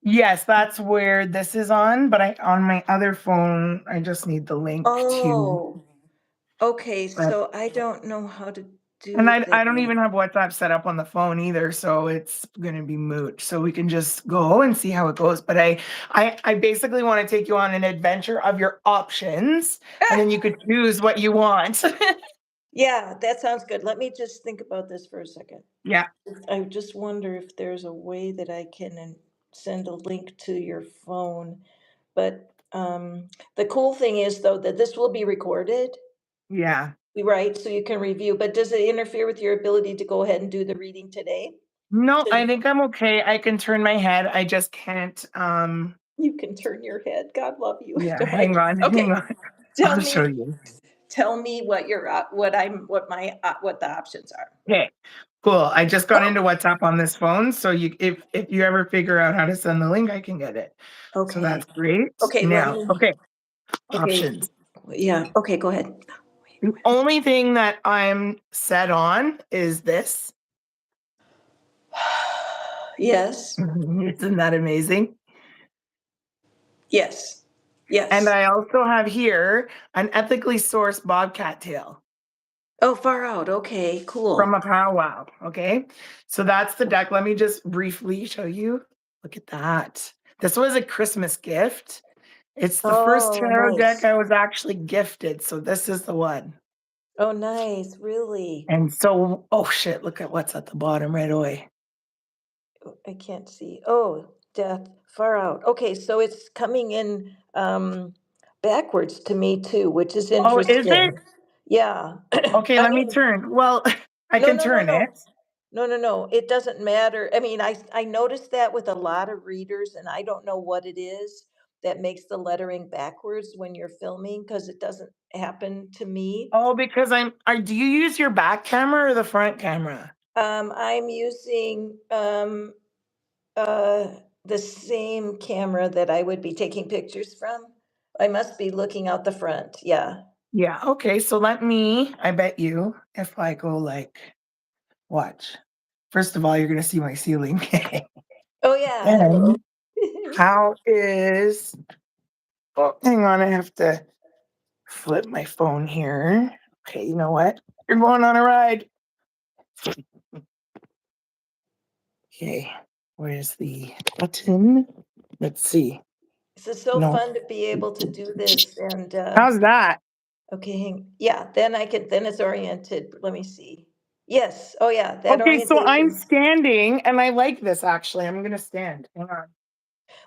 Yes, that's where this is on, but on my other phone, I just need the link to. Oh, okay. But So I don't know how to and do I don't that. even have WhatsApp set up on the phone either, so it's gonna be moot. So we can just go and see how it goes. But I basically want to take you on an adventure of your options, and then you could choose what you want. Yeah, that sounds good. Let me just think about this for a second. Yeah, I just wonder if there's a way that I can send a link to your phone. But the cool thing is, though, that this will be recorded, yeah. right? So you can review. But does it interfere with your ability to go ahead and do the reading today? No, I Today? think I'm okay. I can turn my head. I just can't. You can turn your head. God love you. Yeah, No, hang on, hang okay. on. Tell I'll show me, you. tell me what your what the options are. Okay, cool. I just got Oh, into WhatsApp on this phone, so if you ever figure out how to send the link, I can get it. So okay. that's great. Okay, let Now, me. okay, Okay. options. Yeah. Okay, go ahead. The only thing that I'm set on is this. Yes. Isn't that amazing? Yes. And Yes. I also have here an ethically sourced bobcat tail Oh, far out. Okay, from cool. a powwow. Okay, so that's the deck. Let me just briefly show you. Look at that. This was a Christmas gift. It's the first Oh, tarot deck nice. I was actually gifted, so this is the one. Oh, nice. Really? And so, oh shit, look at what's at the bottom right away. Oh, I can't see. Oh, death. Far out. Okay, so it's coming in backwards to me too, which is Oh, is it? interesting. Yeah. Okay, I let me mean, turn. Well, I no, can no, no, turn it. no. No, no, no. It doesn't matter. I mean, I noticed that with a lot of readers, and I don't know what it is that makes the lettering backwards when you're filming because it doesn't happen to me. Oh, because do you use your back camera or the front camera? I'm using the same camera that I would be taking pictures from. I must be looking out the front. Yeah. Yeah, okay, so I bet you if I go like, watch. First of all, you're gonna see my ceiling. Oh yeah. Hello. And how is, oh, hang on, I have to flip my phone here. Okay, you know what? You're going on a ride. Okay, where's the button? Let's see. This is so No. fun to be able to do this. And How's that? okay, yeah. Then I can. Then it's oriented. Let me see. Yes. Oh yeah. That Okay, so I'm orientation. standing and I like this actually. I'm gonna stand. Hang on.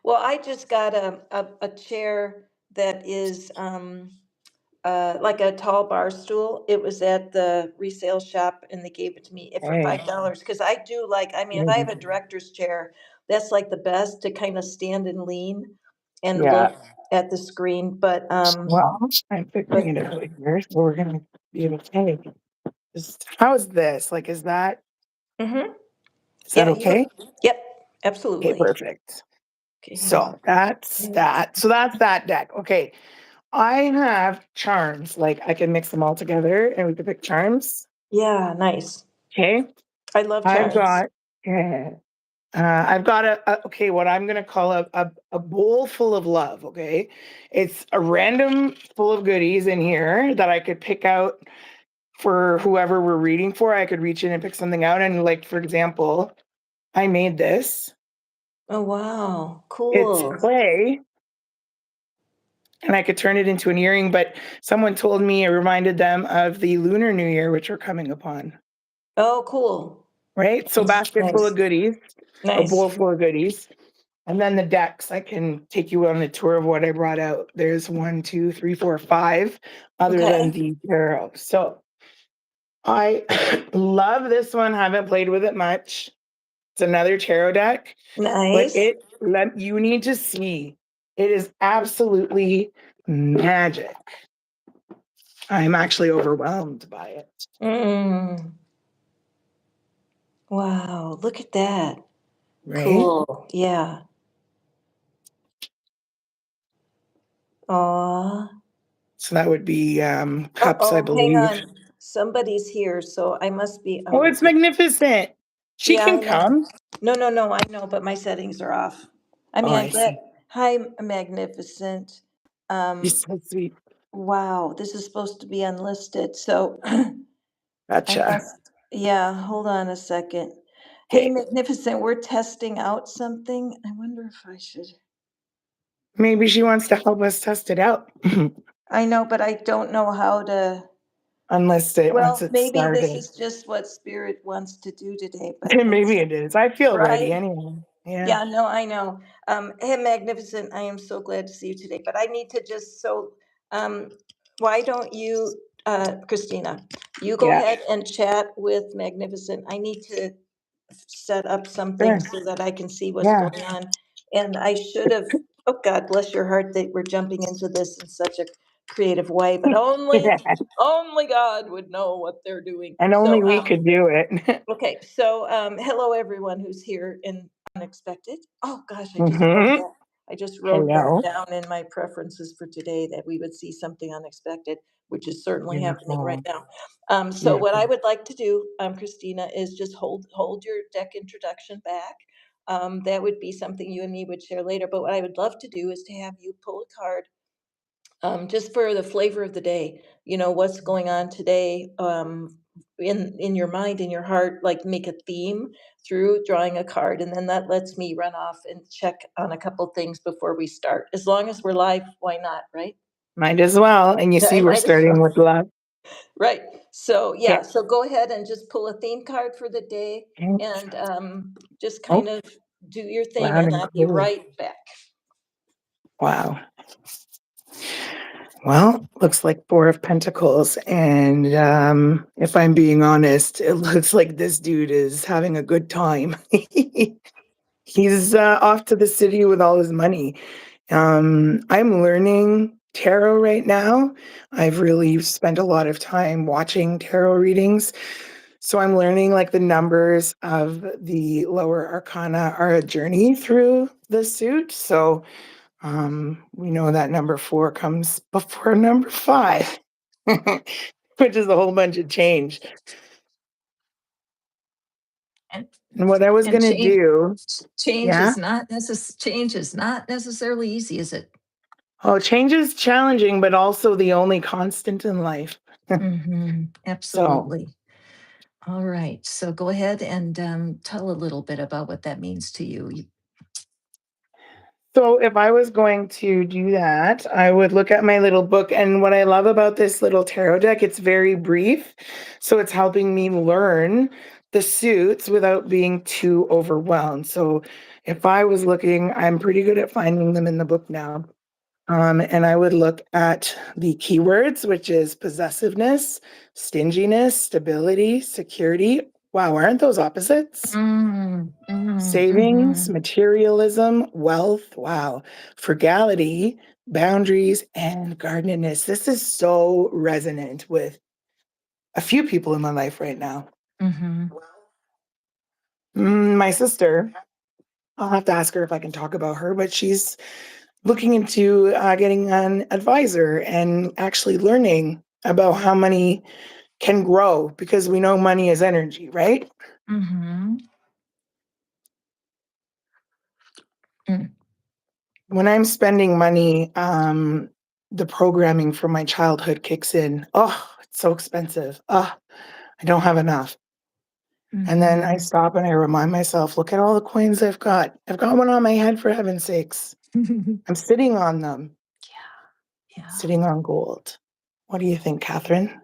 Well, I just got a chair that is like a tall bar stool. It was at the resale shop and they gave it to me for Hey. $5. Because I do like, I mean, if I have a director's chair, that's like the best to kind of stand and lean and Yeah. look at the screen. Well, I'm But figuring it out here, so we're gonna be okay. How is this? Like, mhm. is that Yeah, you okay? yep, Okay, absolutely. perfect. Okay, hang on. So that's that. So that's that deck. Okay. I have charms. Like I can mix them all together and we can pick charms. Yeah, nice. Okay. I love I've charms. got yeah. I've got okay, what I'm gonna call a bowl full of love. Okay, it's a random full of goodies in here that I could pick out for whoever we're reading for. I could reach in and pick something out, and like for example, I made this. Oh, wow. It's Cool. clay, and I could turn it into an earring. But someone told me it reminded them of the Lunar New Year, which we're coming upon. Oh, cool. Right, so Nice, basket full nice, of goodies, a nice. bowl full of goodies. And then the decks, I can take you on a tour of what I brought out. There's 1, 2, 3, 4, 5, other than Okay. the tarot. So I love this one. Haven't played with it much. It's another tarot deck, but Nice. you need to see. It is absolutely magic. I'm actually overwhelmed by it. Mm. Wow, look at that. Right? Cool. Yeah. Aw. So that would be cups, I Uh-oh, hang believe. on. Somebody's here, so I must be Oh, out. it's magnificent. She Yeah, I can know. come. No, no, no, I know, but my settings are off. I Oh, mean, I'm I glad. see. Hi, Magnificent. You're Um, so sweet. wow, this is supposed to be unlisted, so I Gotcha. must, yeah, hold on a second. Hey, Okay. Magnificent, we're testing out something. I wonder if I should. Maybe she wants to help us test it out. I know, but I don't know how to. Unless it once Well, it's maybe this started. is just what Spirit wants to do today, but Maybe it's it is. I feel ready right. anyway. Yeah. Yeah, no, I know. Hey, Magnificent, I am so glad to see you today, but I need to just um, why don't you, Christina, you go Yeah. ahead and chat with Magnificent. I need to set up something Sure. so that I can see what's Yeah. going on. And I should have, oh God bless your heart that we're jumping into this in such a creative way, but Yeah. only God would know what they're doing. And only So, we could do it. okay, so hello everyone who's here in unexpected. Oh gosh, I just wrote Hmm. that. I just wrote that Hello. down in my preferences for today that we would see something unexpected, which is certainly happening right Beautiful. now. So what I Beautiful. would like to do, Christina, is just hold your deck introduction back. That would be something you and me would share later. But what I would love to do is to have you pull a card just for the flavor of the day. You know what's going on today, in your mind, in your heart. Like make a theme through drawing a card, and then that lets me run off and check on a couple things before we start. As long as we're live, why not, right? Might as well. And you I see, we're might as starting well. with love. Right. So Okay. yeah. So go ahead and just pull a theme card for the day, Okay. and just kind Oh, of do your thing, loud and and I'll be clear. right back. Wow. Well, looks like Four of Pentacles. And if I'm being honest, it looks like this dude is having a good time. He's off to the city with all his money. I'm learning tarot right now. I've really spent a lot of time watching tarot readings. So I'm learning like the numbers of the lower arcana are a journey through the suit. So we know that number 4 comes before number 5, which is a whole bunch of change. And And what I was and gonna change do, yeah. change is not necessarily easy, is it? Oh, change is challenging, but also the only constant in life. So, Absolutely. All right. So go ahead and tell a little bit about what that means to you. so if I was going to do that, I would look at my little book. And what I love about this little tarot deck, it's very brief. So it's helping me learn the suits without being too overwhelmed. So if I was looking, I'm pretty good at finding them in the book now. And I would look at the keywords, which is possessiveness, stinginess, stability, security. Wow, aren't those opposites? Savings, Mhm. materialism, wealth. Wow, frugality, boundaries, and guardedness. This is so resonant with a few people in my life right now. Mhm. My sister, I'll have to ask her if I can talk about her, but she's looking into getting an advisor and actually learning about how money can grow because we know money is energy, right? Mhm. Mm. When I'm spending money, the programming from my childhood kicks in. Oh, it's so expensive. Oh, I don't have enough. And then I Mhm. stop and I remind myself, look at all the coins I've got. I've got one on my head for heaven's sakes. I'm sitting on them, Yeah. sitting on gold. What do you think, Catherine?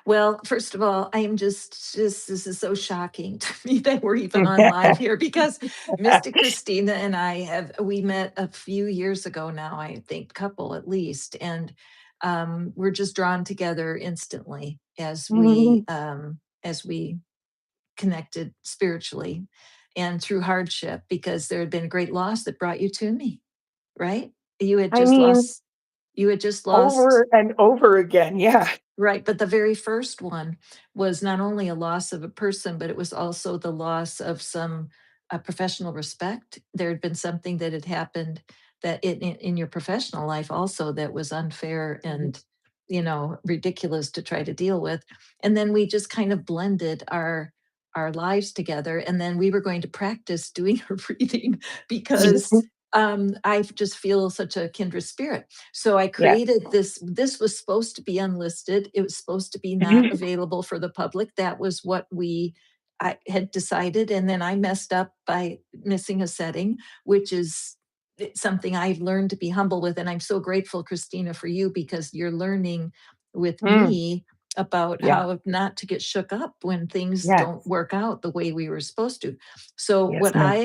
Well, first of all, I am just this is so shocking to me that we're even on live here because Mystic Christina and we met a few years ago now, I think, couple at least, and we're just drawn together instantly as we connected spiritually and through hardship because there had been a great loss that brought you to me, right? You had I just mean, lost you had just lost. over and over again. Yeah. Right, but the very first one was not only a loss of a person, but it was also the loss of some professional respect. There had been something that had happened that in your professional life also that was unfair and ridiculous to try to deal with. And then we just kind of blended our lives together. And then we were going to practice doing a reading because I just feel such a kindred spirit. So I Yes. created this. This was supposed to be unlisted. It was supposed to be not available for the public. That was what I had decided. And then I messed up by missing a setting, which is something I've learned to be humble with. And I'm so grateful, Christina, for you, because you're learning with Mm, me about yeah. how not to get shook up when things Yes. don't work out the way we were supposed to. So Yes, ma'am.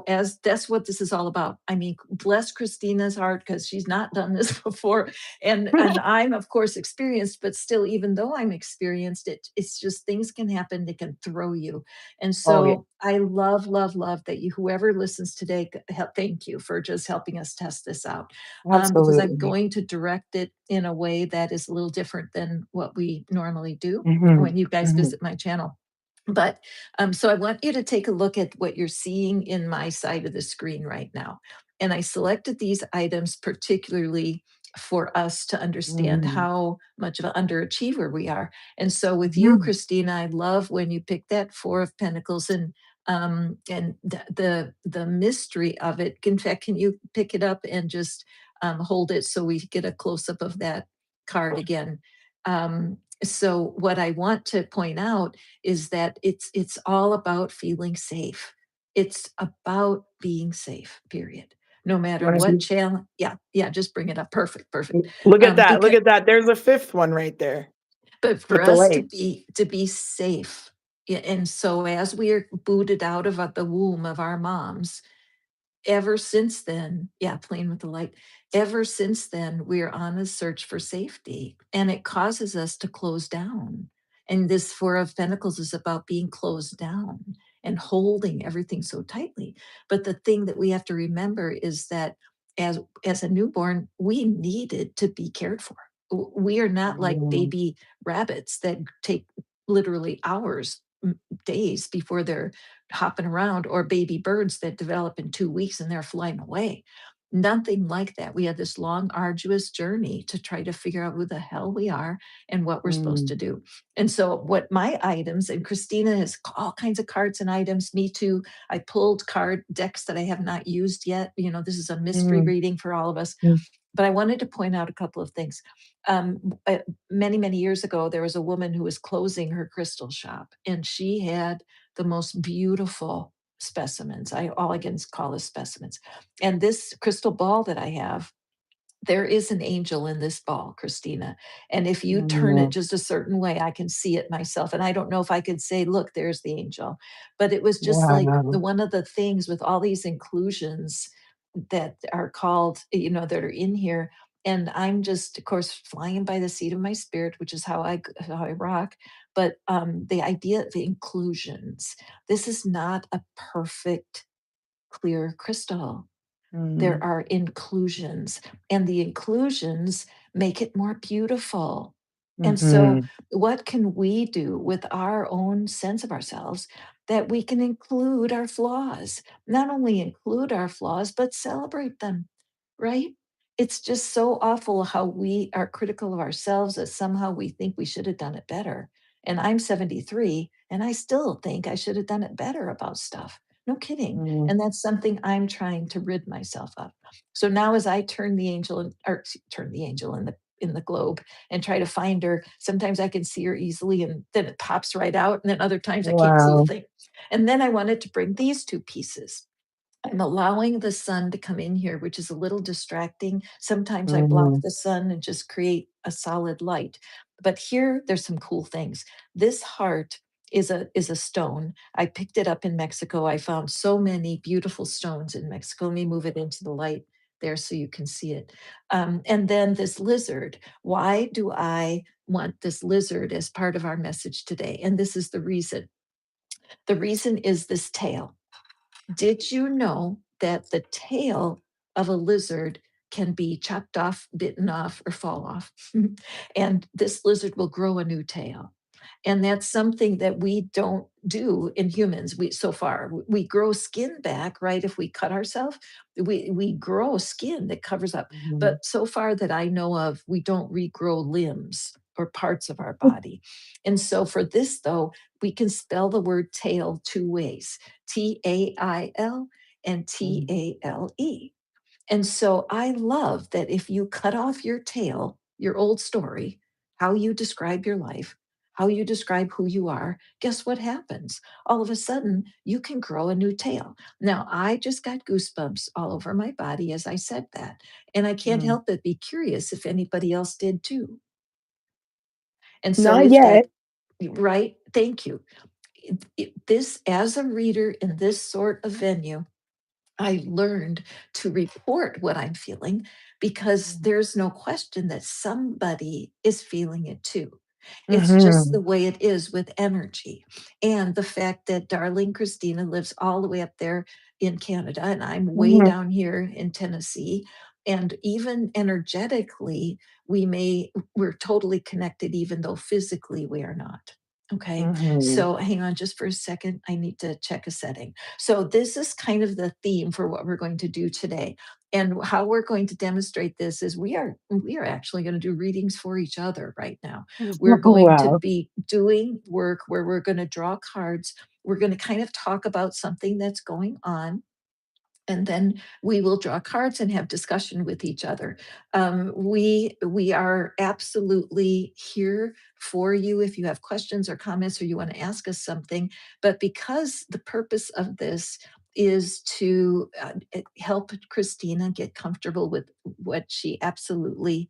as that's what this is all about. I mean, bless Christina's heart, because she's not done this before. And I'm of course experienced, but still, even though I'm experienced, it's just things can happen that can throw you. And Oh, yeah. so I love, love, love that whoever listens today, thank you for just helping us test this out. Because I'm Absolutely. going to direct it in a way that is a little different than what we normally do Mhm, when you guys mhm, visit my channel. But so I want you to take a look at what you're seeing in my side of the screen right now. And I selected these items particularly for us to understand mhm, how much of an underachiever we are. And so with you, mhm. Christina, I love when you pick that Four of Pentacles, and the mystery of it. In fact, can you pick it up and just hold it so we get a close up of that card again? So what I want to point out is that it's all about feeling safe. It's about being safe, period. No You matter wanna what see? challenge. Yeah, yeah, just bring it up. Perfect, perfect. Look at that, look Because at that. There's a 5th one right there but for with the us lake. to be safe, yeah, and so as we are booted out of the womb of our moms, ever since then, yeah, playing with the light. Ever since then, we're on a search for safety, and it causes us to close down. And this Four of Pentacles is about being closed down and holding everything so tightly. But the thing that we have to remember is that as a newborn, we needed to be cared for. We are not like Mm, baby rabbits that take literally hours, days before they're hopping around, or baby birds that develop in 2 weeks and they're flying away. Nothing like that. We had this long, arduous journey to try to figure out who the hell we are and what we're supposed mm, to do. And so, what my items, and Christina has all kinds of cards and items, me too. I pulled card decks that I have not used yet. This is a mystery mm, reading for all of us. mm, But I wanted to point out a couple of things. Many, many years ago, there was a woman who was closing her crystal shop, and she had the most beautiful specimens. All I can call is specimens. And this crystal ball that I have, there is an angel in this ball, Christina. And if you turn it mm. just a certain way, I can see it myself. And I don't know if I could say, look, there's the angel. But it was just like Wow. one of the things with all these inclusions that are called, that are in here. And I'm just, of course, flying by the seat of my spirit, which is how I rock. But the idea of inclusions, this is not a perfect, clear crystal. There Mm, are inclusions, and the inclusions make it more beautiful. And so, mhm, what can we do with our own sense of ourselves that we can include our flaws? Not only include our flaws, but celebrate them, right? It's just so awful how we are critical of ourselves that somehow we think we should have done it better. And I'm 73, and I still think I should have done it better about stuff. No kidding. mm. And that's something I'm trying to rid myself of. So now as I turn the angel turn the angel in the globe and try to find her, sometimes I can see her easily and then it pops right out. And then other times I can't see a Wow. thing. And then I wanted to bring these two pieces. I'm allowing the sun to come in here, which is a little distracting. Sometimes I block Mhm, the sun and just create a solid light. But here, there's some cool things. This heart is a stone. I picked it up in Mexico. I found so many beautiful stones in Mexico. Let me move it into the light there so you can see it. And then this lizard. Why do I want this lizard as part of our message today? And this is the reason. The reason is this tail. Did you know that the tail of a lizard can be chopped off, bitten off, or fall off? And this lizard will grow a new tail. And that's something that we don't do in humans. So far, we grow skin back, right? If we cut ourselves, we grow skin that covers up. mhm, But so far that I know of, we don't regrow limbs or parts of our body. And so for this, though, we can spell the word tail two ways: TAIL and mhm, TALE. And so I love that if you cut off your tail, your old story, how you describe your life, how you describe who you are, guess what happens? All of a sudden, you can grow a new tail. Now, I just got goosebumps all over my body as I said that. And I can't Mm. help but be curious if anybody else did too. And so, Not if yet. that, right? Thank you. This, as a reader in this sort of venue, I learned to report what I'm feeling because there's no question that somebody is feeling it too. It's just Mm-hmm. the way it is with energy. And the fact that darling Christina lives all the way up there in Canada and I'm way Mm-hmm. down here in Tennessee. And even energetically, we're totally connected, even though physically we are not. Okay. Mm-hmm. So hang on just for a second. I need to check a setting. So this is kind of the theme for what we're going to do today. And how we're going to demonstrate this is we are actually going to do readings for each other right now. We're going to Wow. be doing work where we're going to draw cards. We're going to kind of talk about something that's going on, and then we will draw cards and have discussion with each other. We are absolutely here for you if you have questions or comments or you want to ask us something. But because the purpose of this is to help Christina get comfortable with what she absolutely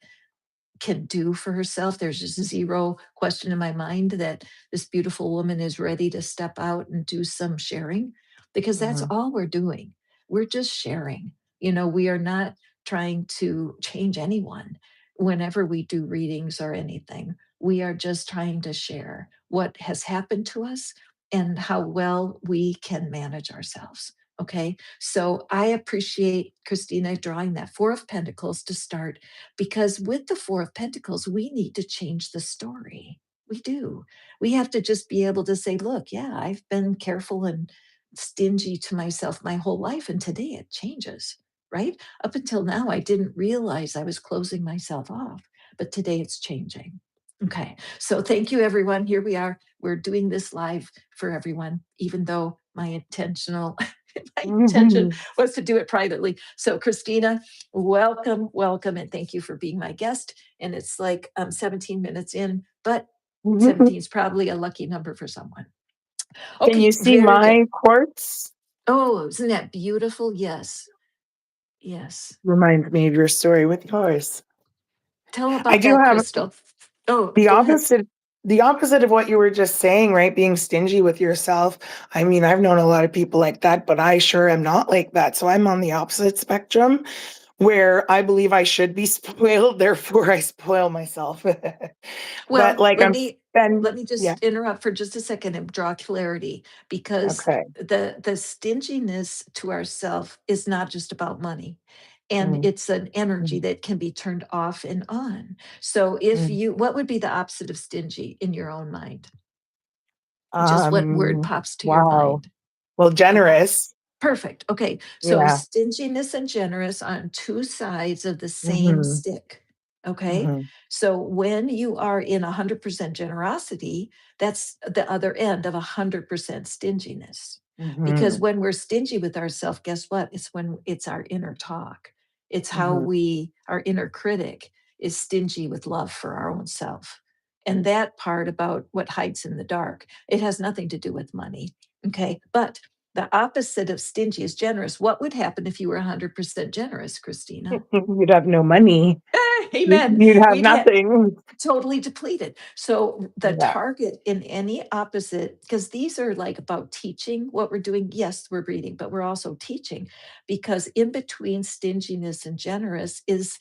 can do for herself. There's just zero question in my mind that this beautiful woman is ready to step out and do some sharing because that's Mm-hmm. all we're doing. We're just sharing. We are not trying to change anyone whenever we do readings or anything. We are just trying to share what has happened to us and how well we can manage ourselves. Okay. So I appreciate Christina drawing that Four of Pentacles to start because with the Four of Pentacles, we need to change the story. We do. We have to just be able to say, look, yeah, I've been careful and stingy to myself my whole life. And today it changes, right? Up until now, I didn't realize I was closing myself off, but today it's changing. Okay. So thank you, everyone. Here we are. We're doing this live for everyone, even though my intention Mm-hmm. was to do it privately. So, Christina, welcome, welcome, and thank you for being my guest. And it's like 17 minutes in, but 17 is probably a lucky number for someone. Can Okay, you see very good. my quartz? Oh, isn't that beautiful? Yes, yes. Reminds me of your story with yours. Tell I about do that, have Crystal. Oh, the go ahead. opposite. The opposite of what you were just saying, right? Being stingy with yourself. I mean, I've known a lot of people like that, but I sure am not like that. So I'm on the opposite spectrum where I believe I should be spoiled, therefore I spoil myself. But Well, like let I'm me spend let me yeah, just interrupt for just a second and draw clarity because okay. the stinginess to ourself is not just about money. And Mm, it's an energy mm, that can be turned off and on. So if mm. you what would be the opposite of stingy in your own mind? Just what word Um, pops to your wow. mind? Well, Come on. generous. Perfect. Okay. So Yeah. stinginess and generous on two sides of the same Mhm. stick. Okay. Mhm. So when you are in 100% generosity, that's the other end of 100% stinginess. Because Mhm. when we're stingy with ourselves, guess what? It's when it's our inner talk. It's how Mhm. our inner critic is stingy with love for our own self. And that part about what hides in the dark, it has nothing to do with money. Okay. But the opposite of stingy is generous. What would happen if you were 100% generous, Christina? You'd have no money. Amen. You'd have We'd have nothing. totally depleted. So the Yeah. target in any opposite, because these are like about teaching what we're doing. Yes, we're reading, but we're also teaching because in between stinginess and generous is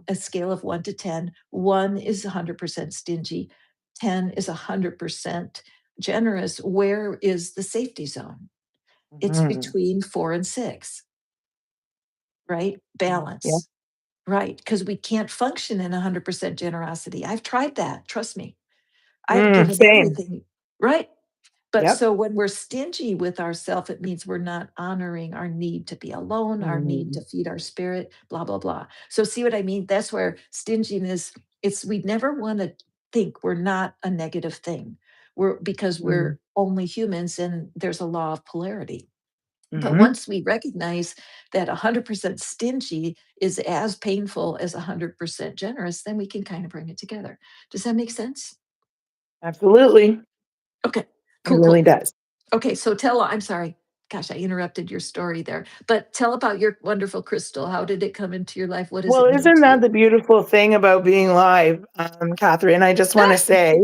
a scale of 1 to 10. 1 is 100% stingy. 10 is 100% generous. Where is the safety zone? It's Mhm. between 4 and 6, right? Yeah. Balance, right? Because we can't function in 100% generosity. I've tried that. Trust me. I've given Same. everything, right? But Yep. so when we're stingy with ourselves, it means we're not honoring our need to be alone, our need Mhm. to feed our spirit, blah, blah, blah. So see what I mean? That's where stinginess, we never want to think we're not a negative thing. Because Mhm. we're only humans and there's a law of polarity. But Mhm. once we recognize that 100% stingy is as painful as 100% generous, then we can kind of bring it together. Does that make sense? Absolutely. Okay, It cool, really cool. does. Okay, so I'm sorry. Gosh, I interrupted your story there. But tell about your wonderful crystal. How did it come into your life? What does Well, it mean isn't to that you? the beautiful thing about being live, Catherine? I just want to say,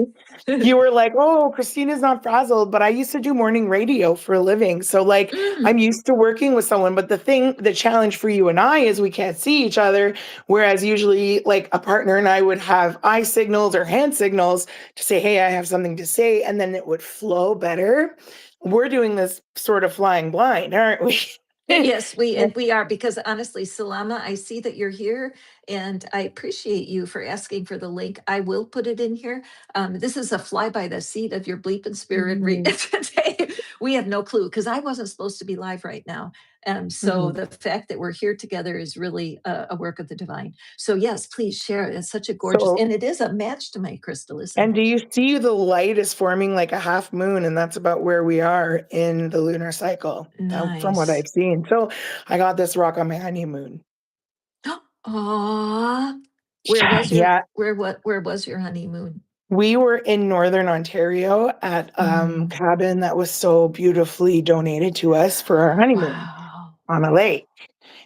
you were like, "Oh, Christina's not frazzled," but I used to do morning radio for a living, so like Mm, I'm used to working with someone. But the challenge for you and I is we can't see each other, whereas usually, like a partner and I would have eye signals or hand signals to say, "Hey, I have something to say," and then it would flow better. We're doing this sort of flying blind, aren't we? yes, Yeah. we are because honestly, Salama, I see that you're here, and I appreciate you for asking for the link. I will put it in here. This is a fly by the seat of your bleep and spirit read Mhm. today. We have no clue because I wasn't supposed to be live right now. So Mhm. the fact that we're here together is really a work of the divine. So yes, please share. It's such a gorgeous, So and it is a match to my crystal, isn't and it? do you see the light is forming like a half moon, and that's about where we are in the lunar cycle, from what Nice. I've seen. So I got this rock on my honeymoon. Aw. Yeah, Where was your honeymoon? we were in Northern Ontario at Mm, cabin that was so beautifully donated to us for our honeymoon wow. on a lake.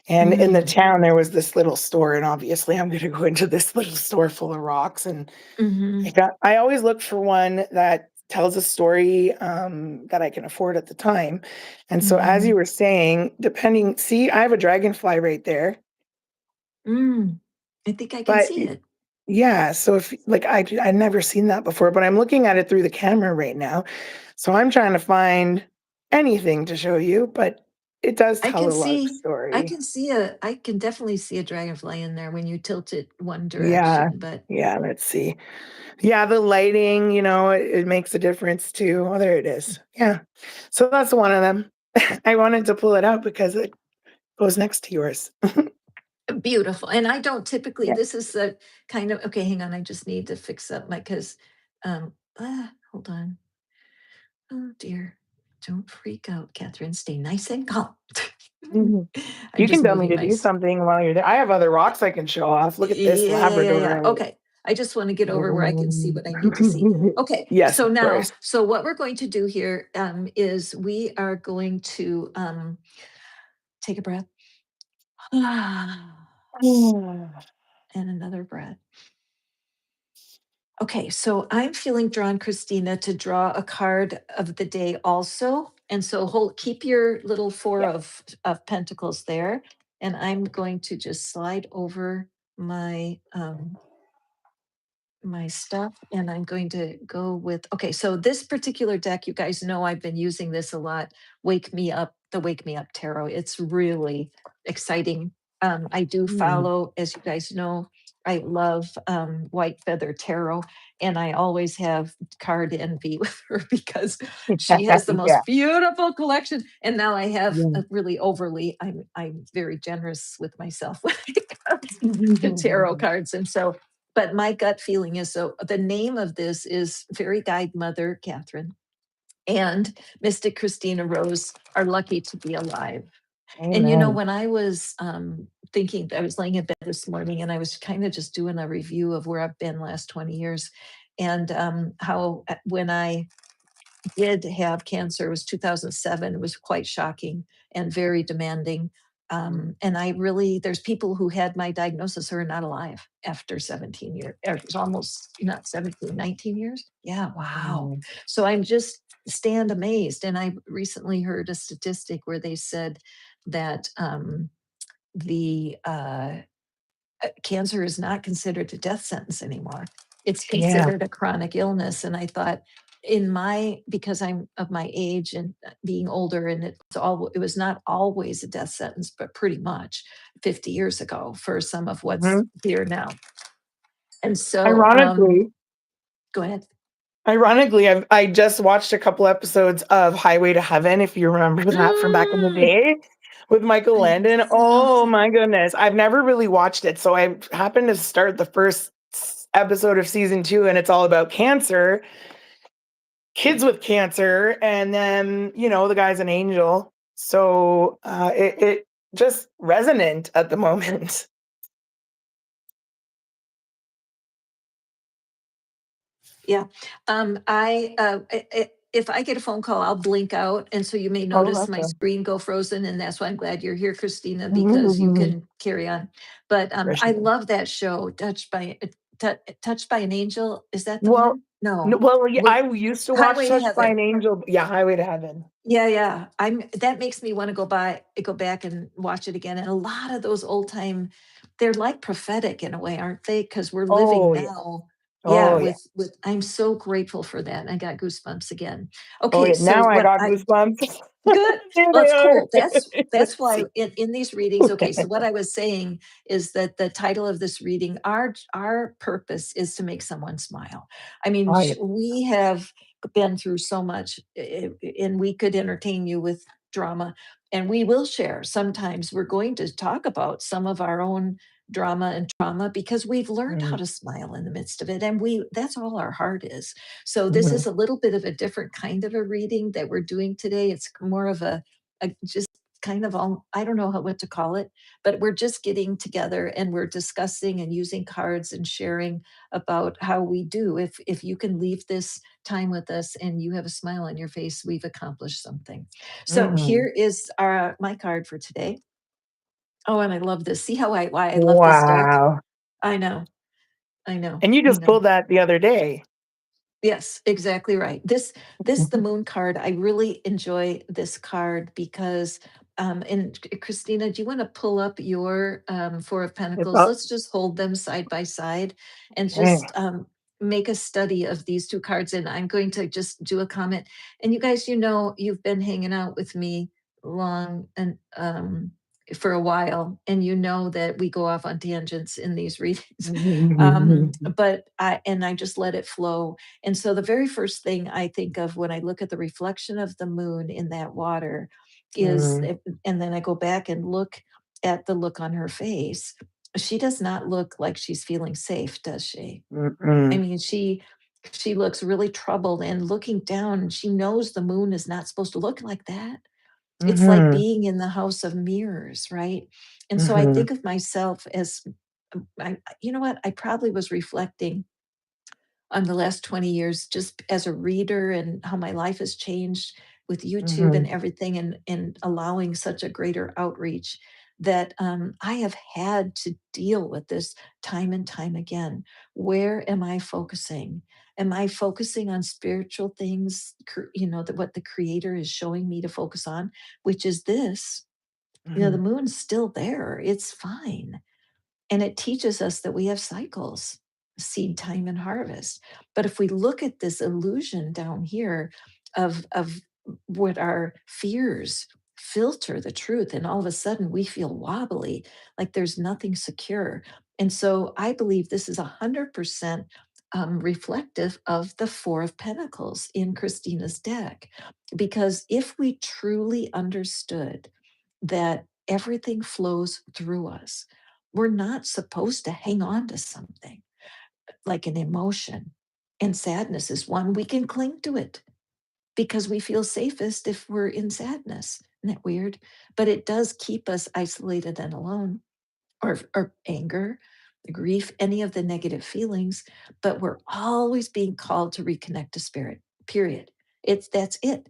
And in the Mm, town, there was this little store, and obviously, I'm gonna go into this little store full of rocks, and mhm, I always look for one that tells a story, that I can afford at the time, and so as you mhm, were saying, I have a dragonfly right there, mm. I think I can but see it. yeah, so if like, I'd never seen that before, but I'm looking at it through the camera right now, so I'm trying to find anything to show you, but it does I tell can a love see story. I can definitely see a dragonfly in there when you tilt it one Yeah, direction, but yeah, let's see. Yeah, the lighting, it makes a difference too. Oh, there it is. Yeah. So that's one of them. I wanted to pull it out because it goes next to yours. beautiful. And I don't typically Yeah. this is the kind of okay, hang on, I just need to fix up my because hold on. Oh dear. Don't freak out, Catherine. Stay nice and calm. Mhm. I'm You just can tell me moving to my do something while you're there. I have other rocks I can show off. Look at this yeah. Labradorite. Okay. I just want to get over where I can see what I need to see. Okay. Yes, So of now, course. so what we're going to do here is we are going to take a breath and another breath. Okay, so I'm feeling drawn, Christina, to draw a card of the day also. And so keep your little four Yeah. of pentacles there. And I'm going to just slide over my stuff and I'm going to go with okay, so this particular deck, you guys know I've been using this a lot. Wake Me Up Tarot. It's really exciting. I do Mm. follow, as you guys know, I love White Feather Tarot, and I always have card envy with her because she has the Yeah. most beautiful collection. And now I have Yeah. a really overly, I'm very generous with myself when it comes to tarot cards. And so but my gut feeling is so the name of this is Fairy Guide Mother Catherine and Mystic Christina Rose are lucky to be alive. And Amen. when I was thinking, I was laying in bed this morning and I was kind of just doing a review of where I've been last 20 years and how when I did have cancer. It was 2007. It was quite shocking and very demanding. And I really, there's people who had my diagnosis who are not alive after 17 years. It's almost not 17, 19 years. Yeah, wow. Mm. So I'm just stand amazed. And I recently heard a statistic where they said that the cancer is not considered a death sentence anymore. It's Yeah. considered a chronic illness. And I thought, because I'm of my age and being older, and it was not always a death sentence, but pretty much 50 years ago for some of what's Mhm. here now. And so, Ironically, go ahead. I just watched a couple episodes of Highway to Heaven, if you remember that from back in the Mm, day with Michael I Landon. love Oh that. my goodness. I've never really watched it. So I happened to start the first episode of season 2, and it's all about cancer, kids with cancer. And then, the guy's an angel. So it just resonant at the moment. Yeah. If I get a phone call, I'll blink out. And so you may Oh, notice my gotcha. screen go frozen. And that's why I'm glad you're here, Christina, because you can carry on. But For I sure. love that show, Touched by an Angel. Is that the Well, one? No. well, yeah, What, I used to watch Highway to Touched by Heaven. an Angel. Yeah, Highway to Heaven. Yeah, yeah. That makes me want to go back and watch it again. And a lot of those old time, they're like prophetic in a way, aren't they? Because we're living Oh yeah. now. Yeah, Oh yeah. with I'm so grateful for that. I got goosebumps again. Oh Okay, yeah. so Now I what got I goosebumps. good. There Well, they it's are. cool. That's Let's why see. in these readings, okay, so what I was saying is that the title of this reading, our purpose is to make someone smile. I mean, Oh yeah. we have been through so much, and we could entertain you with drama, and we will share. Sometimes we're going to talk about some of our own drama and trauma because we've learned how Mhm, to smile in the midst of it, and we that's all our heart is. So this mhm, is a little bit of a different kind of a reading that we're doing today. It's more of a just kind of all, I don't know what to call it, but we're just getting together and we're discussing and using cards and sharing about how we do. If you can leave this time with us and you have a smile on your face, we've accomplished something. So mhm. here is our my card for today. Oh, and I love this. See how why I love this deck? Wow. I know, I know, And you I just know. pulled that the other day. Yes, exactly right. This the moon card. I really enjoy this card because and Christina, do you want to pull up your four of It's pentacles? up. Let's just hold them side by side and Okay. just make a study of these two cards. And I'm going to just do a comment. And you guys, you know, you've been hanging out with me long and for a while, and you know that we go off on tangents in these readings. But I just let it flow. And so the very first thing I think of when I look at the reflection of the moon in that water is, Mm, and then I go back and look at the look on her face. She does not look like she's feeling safe, does she? I mm, mean, she looks really troubled and looking down. She knows the moon is not supposed to look like that. It's like mhm, being in the house of mirrors, right? And so I mhm, think of myself as, you know what? I probably was reflecting on the last 20 years just as a reader and how my life has changed with YouTube and mhm, everything and allowing such a greater outreach that I have had to deal with this time and time again. Where am I focusing? Am I focusing on spiritual things, that what the creator is showing me to focus on, which is this, the mhm, moon's still there. It's fine, and it teaches us that we have cycles, seed time and harvest. But if we look at this illusion down here of what our fears filter the truth, and all of a sudden we feel wobbly, like there's nothing secure. And so I believe this is 100% reflective of the Four of Pentacles in Christina's deck. Because if we truly understood that everything flows through us, we're not supposed to hang on to something like an emotion. And sadness is one. We can cling to it because we feel safest if we're in sadness. Isn't that weird? But it does keep us isolated and alone, or anger, grief, any of the negative feelings. But we're always being called to reconnect to spirit, period. That's it.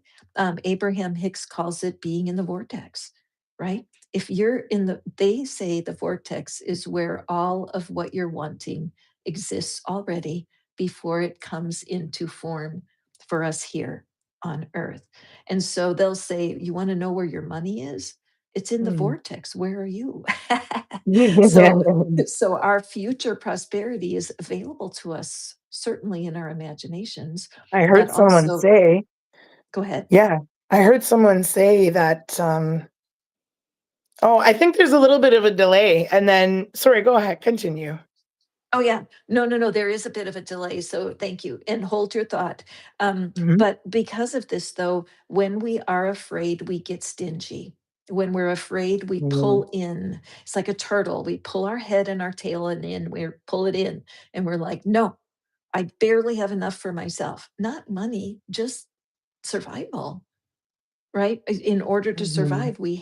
Abraham Hicks calls it being in the vortex, right? If you're in they say the vortex is where all of what you're wanting exists already before it comes into form for us here on earth. And so they'll say, you want to know where your money is? It's in the mhm. vortex. Where are you? So so our future prosperity is available to us, certainly in our imaginations, I but heard someone also say, go ahead. yeah, I heard someone say that, oh, I think there's a little bit of a delay. And then, sorry, go ahead, continue. Oh, yeah. No, no, no, there is a bit of a delay, so thank you, and hold your thought. Mhm, But because of this, though, when we are afraid, we get stingy. When we're afraid, we mhm, pull in. It's like a turtle. We pull our head and our tail and in, we pull it in, and we're like, "No, I barely have enough for myself." Not money, just survival. right? In order to Mhm. survive, we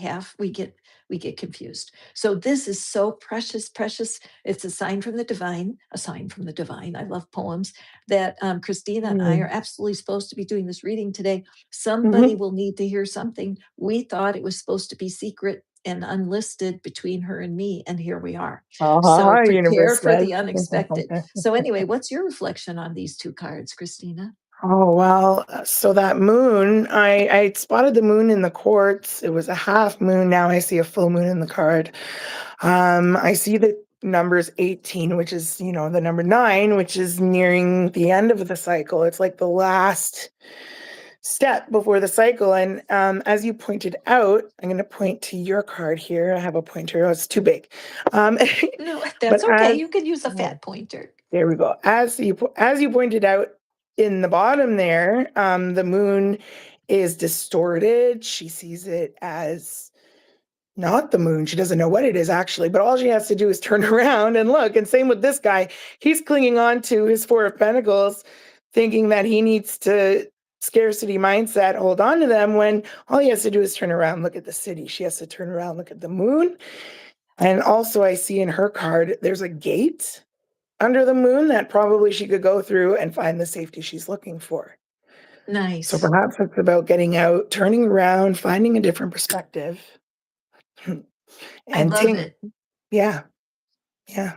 get confused. So this is so precious, precious. It's a sign from the divine, a sign from the divine. I love poems that Christina and I are Mm. absolutely supposed to be doing this reading today. Somebody Mhm. will need to hear something. We thought it was supposed to be secret and unlisted between her and me, and here we are. So prepare Universe for says. the unexpected. So anyway, what's your reflection on these two cards, Christina? Oh, well, so that moon, I spotted the moon in the quartz. It was a half moon. Now I see a full moon in the card. I see the numbers 18, which is, the number 9, which is nearing the end of the cycle. It's like the last step before the cycle. And as you pointed out, I'm going to point to your card here. I have a pointer. Oh, it's too big. Um, No, but that's okay. You can use a fat pointer. there we go. As you pointed out in the bottom there, the moon is distorted. She sees it as not the moon. She doesn't know what it is actually, but all she has to do is turn around and look. And same with this guy. He's clinging on to his 4 of Pentacles, thinking that he needs to scarcity mindset, hold on to them, when all he has to do is turn around, look at the city. She has to turn around, look at the moon. And also I see in her card, there's a gate under the moon that probably she could go through and find the safety she's looking for. So Nice. perhaps it's about getting out, turning around, finding a different perspective. I And love ting, it. yeah, yeah.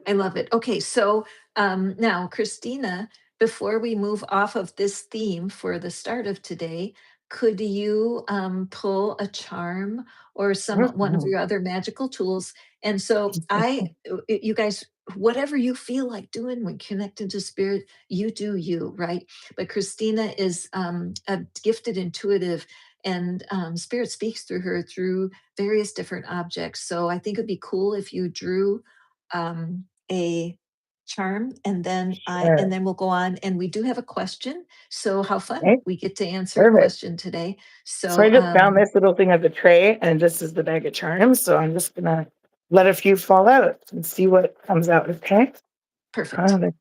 I love it. Okay, so now, Christina, before we move off of this theme for the start of today, could you pull a charm or some one of Mhm. your other magical tools? And so you guys, whatever you feel like doing when connected to spirit, you do you, right? But Christina is a gifted intuitive, and spirit speaks through her through various different objects. So I think it'd be cool if you drew a charm, and Sure. then we'll go on, and we do have a question. So how fun, Okay, we get to answer a perfect. question today. So I So just found this little thing as a tray, and this is the bag of charms. So I'm just gonna let a few fall out and see what comes out. Okay. perfect. The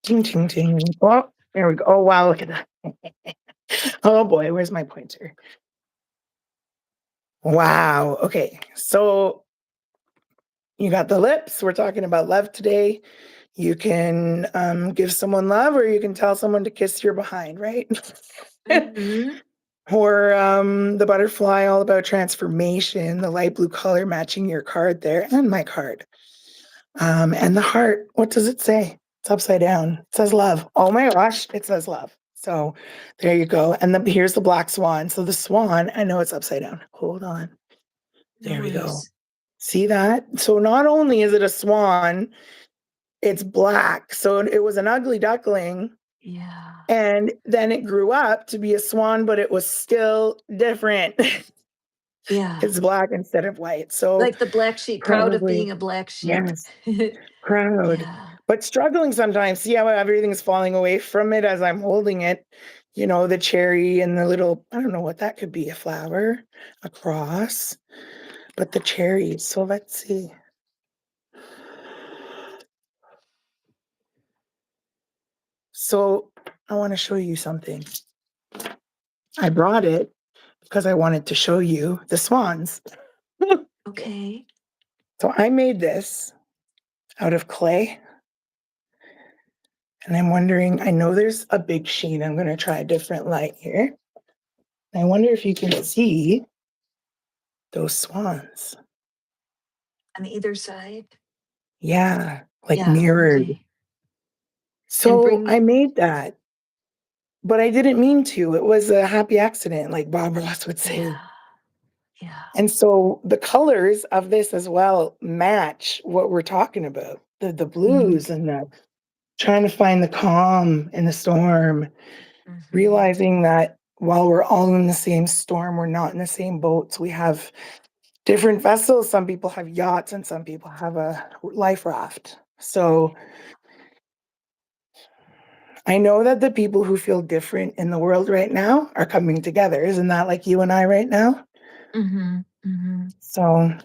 ting ting ting. Oh, there we go. Oh wow, look at that. Oh boy, where's my pointer? Wow. Okay. So you got the lips. We're talking about love today. You can give someone love, or you can tell someone to kiss your behind, right? Hmm. Or the butterfly, all about transformation, the light blue color matching your card there and my card. And the heart, what does it say? It's upside down. It says love. Oh my gosh, it says love. So there you go. And here's the black swan. So the swan, I know it's upside down. Hold on. There we go. Nice. See that? So not only is it a swan, it's black. So it was an ugly duckling. Yeah. And then it grew up to be a swan, but it was still different. Yeah. It's black instead of white. So Like the black sheep, proud of probably, being a black sheep. yes, proud, Yeah. but struggling sometimes. See how everything's falling away from it as I'm holding it. The cherry and the little, I don't know what that could be, a flower, a cross, but the cherries. So let's see. So I want to show you something. I brought it because I wanted to show you the swans. Okay. So I made this out of clay. And I'm wondering, I know there's a big sheen. I'm going to try a different light here. I wonder if you can see those swans. On either side. Yeah, like Yeah. mirrored. Okay. And So bring I me. made that, but I didn't mean to. It was a happy accident, like Bob Ross would say. Yeah. Yeah. And so the colors of this as well match what we're talking about. The Mm-hmm. blues and the trying to find the calm in the storm, Mm-hmm. realizing that while we're all in the same storm, we're not in the same boats. We have different vessels. Some people have yachts and some people have a life raft. So I know that the people who feel different in the world right now are coming together. Isn't that like you and I right now? Mm-hmm. Mm-hmm. So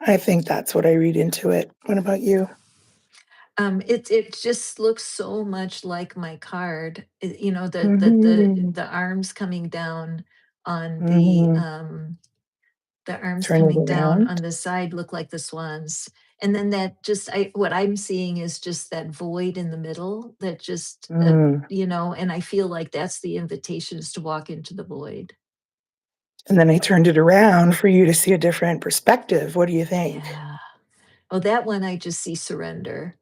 I think that's what I read into it. What about you? It just looks so much like my card. You know, Mhm. the arms coming down on Mhm. the arms Turn it coming down around. on the side look like the swans. And then that just I what I'm seeing is just that void in the middle that just Mm. you know, and I feel like that's the invitation is to walk into the void. And then I turned it around for you to see a different perspective. What do you think? Yeah. Oh, that one I just see surrender.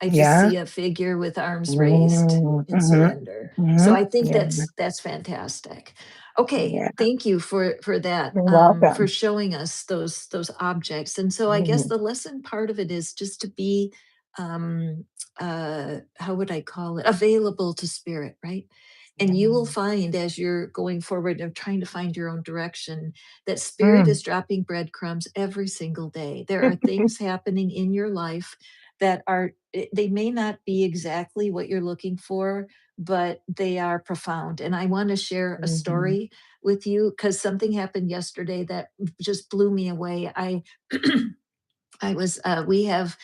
I just Yeah? see a figure with arms raised Mm. in Mhm. surrender. So I Mhm. think Yeah. that's fantastic. Okay, Yeah. thank you for that, You're for welcome. showing us those objects. And so I guess Mhm. the lesson part of it is just to be, um, how would I call it? Available to spirit, right? And you will Mm. find as you're going forward of trying to find your own direction that spirit Mm. is dropping breadcrumbs every single day. There are things happening in your life that are, they may not be exactly what you're looking for, but they are profound. And I want to share a Mhm. story with you because something happened yesterday that just blew me away. I was we have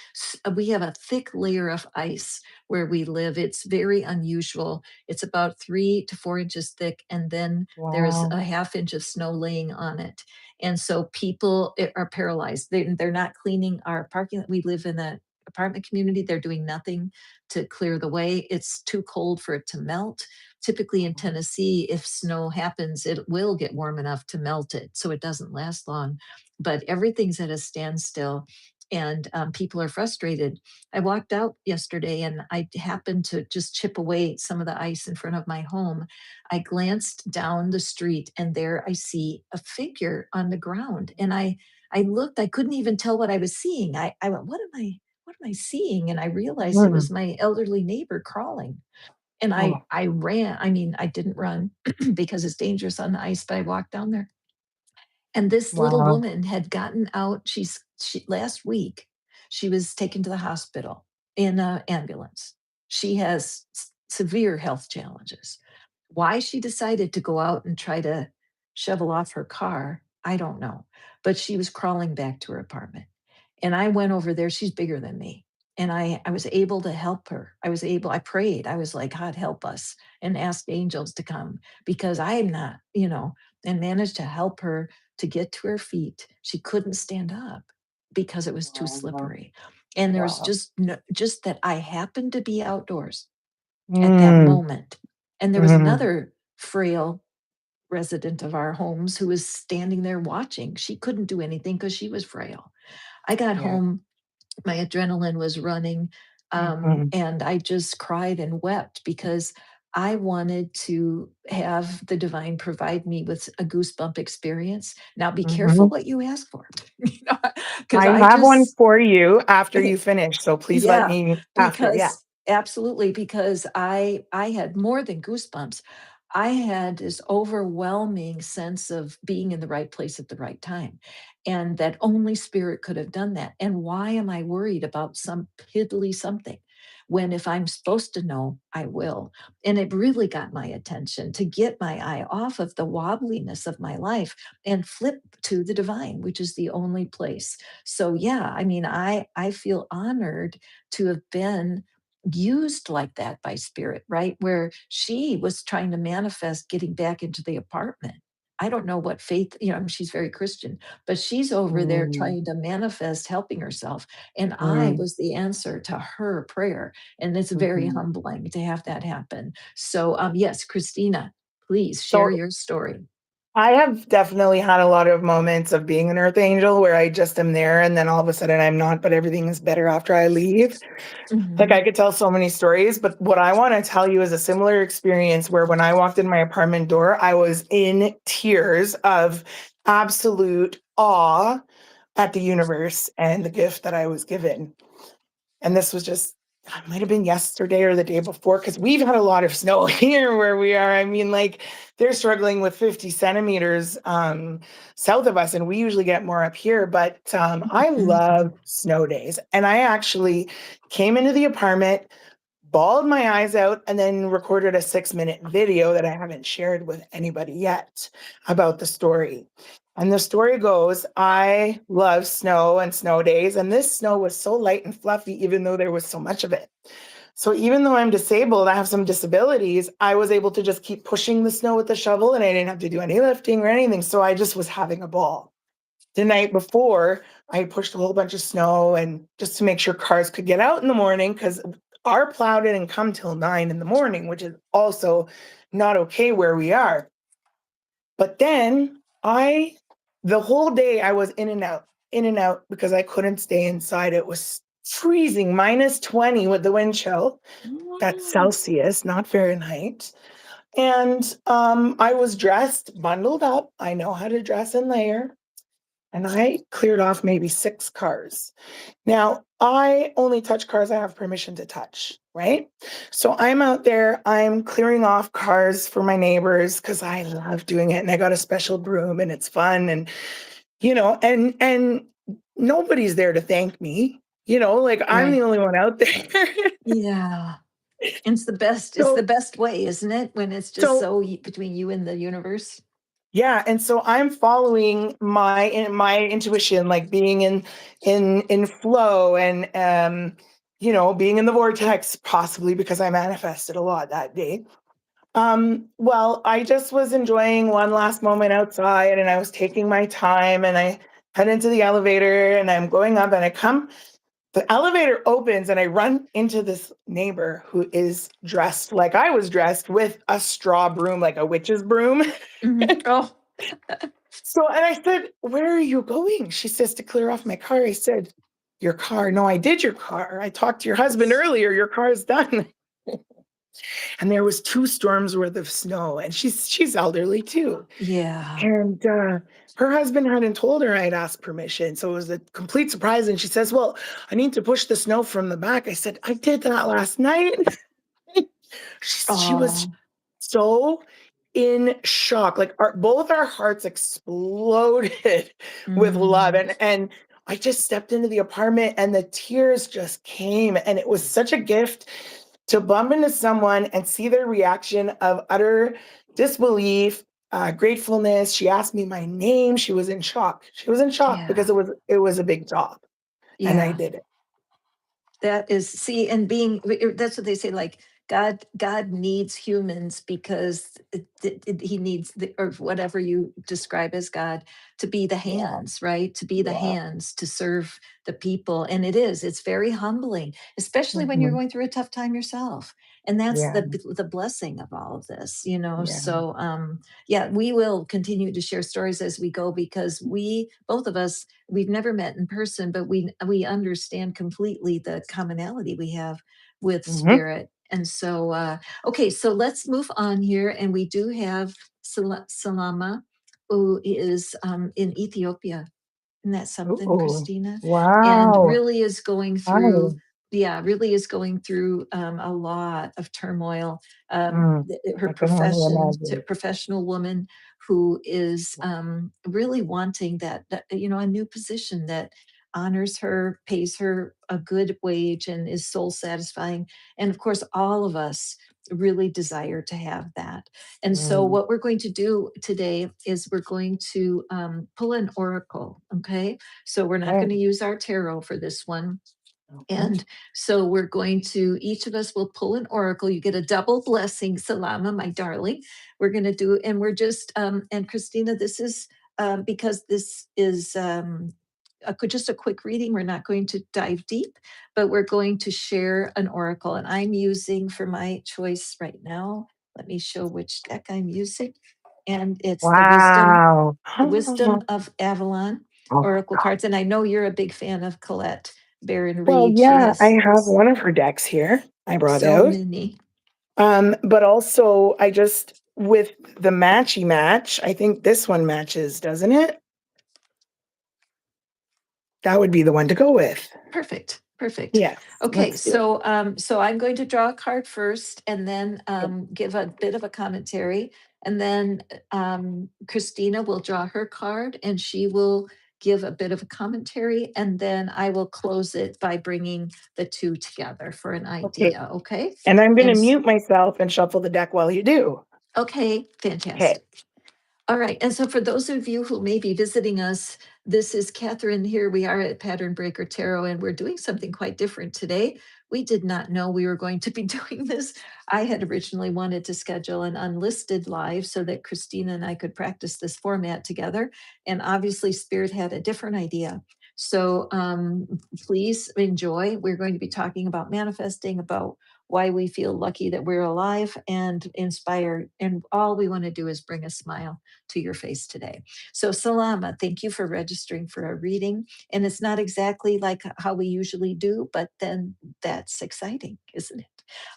a thick layer of ice where we live. It's very unusual. It's about 3 to 4 inches thick, and then there's Wow. a half inch of snow laying on it. And so people are paralyzed. They're not cleaning our parking lot. We live in an apartment community. They're doing nothing to clear the way. It's too cold for it to melt. Typically in Tennessee, if snow happens, it will get warm enough to melt it, so it doesn't last long. But everything's at a standstill and people are frustrated. I walked out yesterday and I happened to just chip away some of the ice in front of my home. I glanced down the street and there I see a figure on the ground. And I looked, I couldn't even tell what I was seeing. I went, what am I seeing? And I realized it was Mm. my elderly neighbor crawling. And Oh, I ran. I mean, I didn't run because it's dangerous on the ice, but I walked down there and this little wow. woman had gotten out. She last week, she was taken to the hospital in an ambulance. She has severe health challenges. Why she decided to go out and try to shovel off her car, I don't know. But she was crawling back to her apartment. And I went over there. She's bigger than me. And I was able to help her. I prayed. I was like, God, help us and asked angels to come because I'm not, and managed to help her to get to her feet. She couldn't stand up because it was too Wow. slippery. And there was Wow. just just that I happened to be outdoors at that Mm. moment. And there was Mm. another frail resident of our homes who was standing there watching. She couldn't do anything because she was frail. I got Yeah. home, my adrenaline was running, Mhm. and I just cried and wept because I wanted to have the divine provide me with a goosebump experience. Now, be careful Mhm. what you ask for, because I I have one just for you after you finish, so please let yeah, me after, yeah. because absolutely, because I had more than goosebumps. I had this overwhelming sense of being in the right place at the right time, and that only spirit could have done that. And why am I worried about some piddly something when if I'm supposed to know, I will? And it really got my attention to get my eye off of the wobbliness of my life and flip to the divine, which is the only place. So yeah, I mean, I feel honored to have been used like that by spirit, right? Where she was trying to manifest getting back into the apartment. I don't know what faith, I mean, she's very Christian, but she's over there Mm. trying to manifest helping herself. And I Mm. was the answer to her prayer. And it's very Mhm. humbling to have that happen. So, yes, Christina, please share So your story. I have definitely had a lot of moments of being an earth angel where I just am there and then all of a sudden I'm not, but everything is better after I leave. Like Mhm. I could tell so many stories, but what I want to tell you is a similar experience where when I walked in my apartment door, I was in tears of absolute awe at the universe and the gift that I was given. And this was just, it might have been yesterday or the day before, because we've had a lot of snow here where we are. I mean, like they're struggling with 50 centimeters south of us, and we usually get more up here. But I love Mhm. snow days. And I actually came into the apartment, bawled my eyes out, and then recorded a 6-minute video that I haven't shared with anybody yet about the story. And the story goes, I love snow and snow days. And this snow was so light and fluffy, even though there was so much of it. So even though I'm disabled, I have some disabilities, I was able to just keep pushing the snow with the shovel and I didn't have to do any lifting or anything. So I just was having a ball. The night before, I pushed a whole bunch of snow and just to make sure cars could get out in the morning because our plow didn't come till 9 in the morning, which is also not okay where we are. But then the whole day I was in and out because I couldn't stay inside. It was freezing, -20 with the wind chill. That's Mm. Celsius, not Fahrenheit. And I was dressed, bundled up. I know how to dress and layer. And I cleared off maybe 6 cars. Now, I only touch cars I have permission to touch, right? So I'm out there, I'm clearing off cars for my neighbors because I love doing it. And I got a special broom and it's fun. And, and nobody's there to thank me. Like I'm Right. the only one out there. Yeah. It's the best. It's the so best way, isn't it? When it's just so so between you and the universe. yeah, and so I'm following my intuition, like being in flow and being in the vortex, possibly because I manifested a lot that day. Well, I just was enjoying one last moment outside and I was taking my time and I head into the elevator and I'm going up and the elevator opens and I run into this neighbor who is dressed like I was dressed with a straw broom, like a witch's broom. Oh, So, and I said, "Where are you going?" She says, "To clear off my car." I said, "Your car?" "No, I did your car. I talked to your husband earlier. Your car is done." And there was 2 storms worth of snow, and she's elderly too. yeah. And her husband hadn't told her I'd asked permission, so it was a complete surprise. And she says, "Well, I need to push the snow from the back." I said, "I did that last night." She was Oh, so in shock. Like both our hearts exploded with love. mm, And I just stepped into the apartment and the tears just came. And it was such a gift to bump into someone and see their reaction of utter disbelief, gratefulness. She asked me my name. She was in shock. She was in shock because yeah. it was a big job. And I Yeah. did it. That is, see, and that's what they say, like God needs humans because he needs or whatever you describe as God to be the Yeah. hands, right? To be the Yeah. hands to serve the people. And it's very humbling, especially when you're Mhm. going through a tough time yourself. And that's Yeah. the blessing of all of this. Yeah. So yeah, we will continue to share stories as we go because both of us, we've never met in person, but we understand completely the commonality we have with Mhm. spirit. And so, okay, so let's move on here, and we do have Salama, who is in Ethiopia. Isn't that something, Oh, Christina? And wow. really is going through, Hi. yeah, really is going through a lot of turmoil. Mm, Her I can only imagine. professional woman who is really wanting that a new position that honors her, pays her a good wage, and is soul satisfying. And of course, all of us really desire to have that. And so, Mm, what we're going to do today is we're going to pull an oracle. Okay. So, we're not going okay. to use our tarot for this one. Okay. And so, we're going to, each of us will pull an oracle. You get a double blessing, Salama, my darling. We're going to do, and we're just, and Christina, this is because this is just a quick reading. We're not going to dive deep, but we're going to share an oracle. And I'm using for my choice right now. Let me show which deck I'm using. And it's Wow. the Wisdom of Avalon Oh my Oracle God. cards. And I know you're a big fan of Colette Baron Well, Reed. She yeah, I has have one of her decks here I brought so out. many. But also I just with the matchy match, I think this one matches, doesn't it? That would be the one to go with. Perfect. Perfect. Yes, Okay, let's do it. so I'm going to draw a card first and then give a bit of a commentary. And then Christina will draw her card and she will give a bit of a commentary. And then I will close it by bringing the two together for an Okay. idea. Okay. And I'm And gonna mute myself and shuffle the deck while you do. okay, Okay. fantastic. All right. And so, for those of you who may be visiting us, this is Catherine here. We are at Pattern Breaker Tarot, and we're doing something quite different today. We did not know we were going to be doing this. I had originally wanted to schedule an unlisted live so that Christina and I could practice this format together. And obviously, Spirit had a different idea. So please enjoy. We're going to be talking about manifesting, about why we feel lucky that we're alive and inspired. And all we want to do is bring a smile to your face today. So, Salama, thank you for registering for a reading. And it's not exactly like how we usually do, but then that's exciting, isn't it?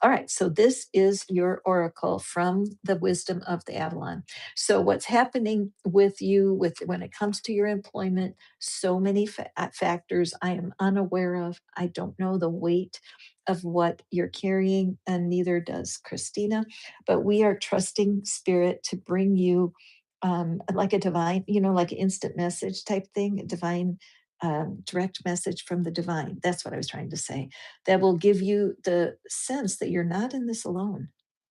All right, so this is your oracle from the wisdom of the Avalon. So, what's happening with you with when it comes to your employment? So many factors I am unaware of. I don't know the weight of what you're carrying, and neither does Christina. But we are trusting Spirit to bring you like a divine, like an instant message type thing, a divine direct message from the divine. That's what I was trying to say. That will give you the sense that you're not in this alone.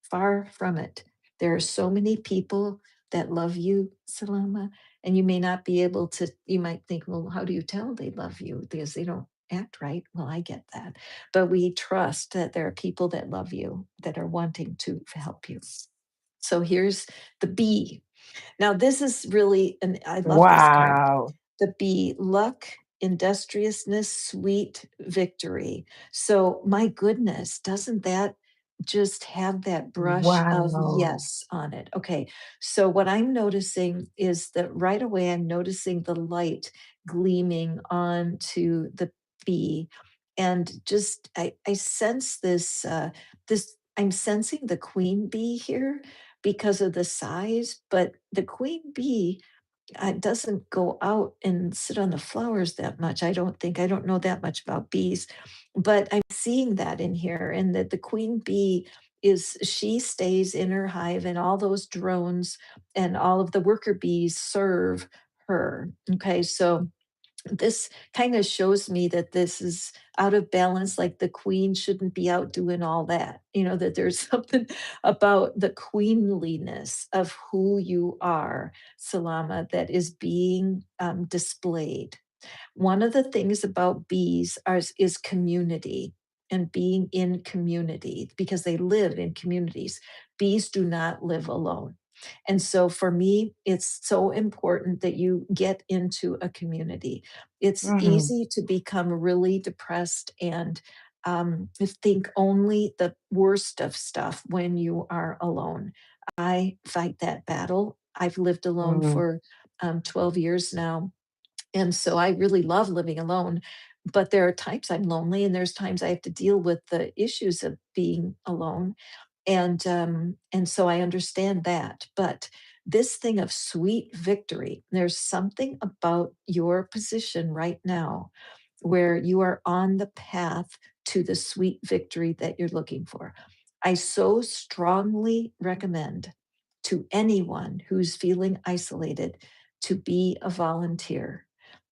Far from it. There are so many people that love you, Salama, and you may not be able to, you might think, well, how do you tell they love you? Because they don't act right. Well, I get that. But we trust that there are people that love you, that are wanting to help you. So here's the B. Now, this is really, and I love this card. Wow. The B, luck, industriousness, sweet victory. So, my goodness, doesn't that just have that brush of Wow. yes on it? Okay, so what I'm noticing is that right away I'm noticing the light gleaming onto the B, and just I sense this this. I'm sensing the queen bee here because of the size, but the queen bee doesn't go out and sit on the flowers that much. I don't think. I don't know that much about bees, but I'm seeing that in here, and that the queen bee she stays in her hive, and all those drones and all of the worker bees serve her. Okay, so this kind of shows me that this is out of balance, like the queen shouldn't be out doing all that, that there's something about the queenliness of who you are, Salama, that is being displayed. One of the things about bees is community and being in community, because they live in communities. Bees do not live alone. And so for me, it's so important that you get into a community. It's Mhm. easy to become really depressed and think only the worst of stuff when you are alone. I fight that battle. I've lived alone Mm. for 12 years now, and so I really love living alone. But there are times I'm lonely, and there's times I have to deal with the issues of being alone. And so I understand that. But this thing of sweet victory, there's something about your position right now where you are on the path to the sweet victory that you're looking for. I so strongly recommend to anyone who's feeling isolated to be a volunteer.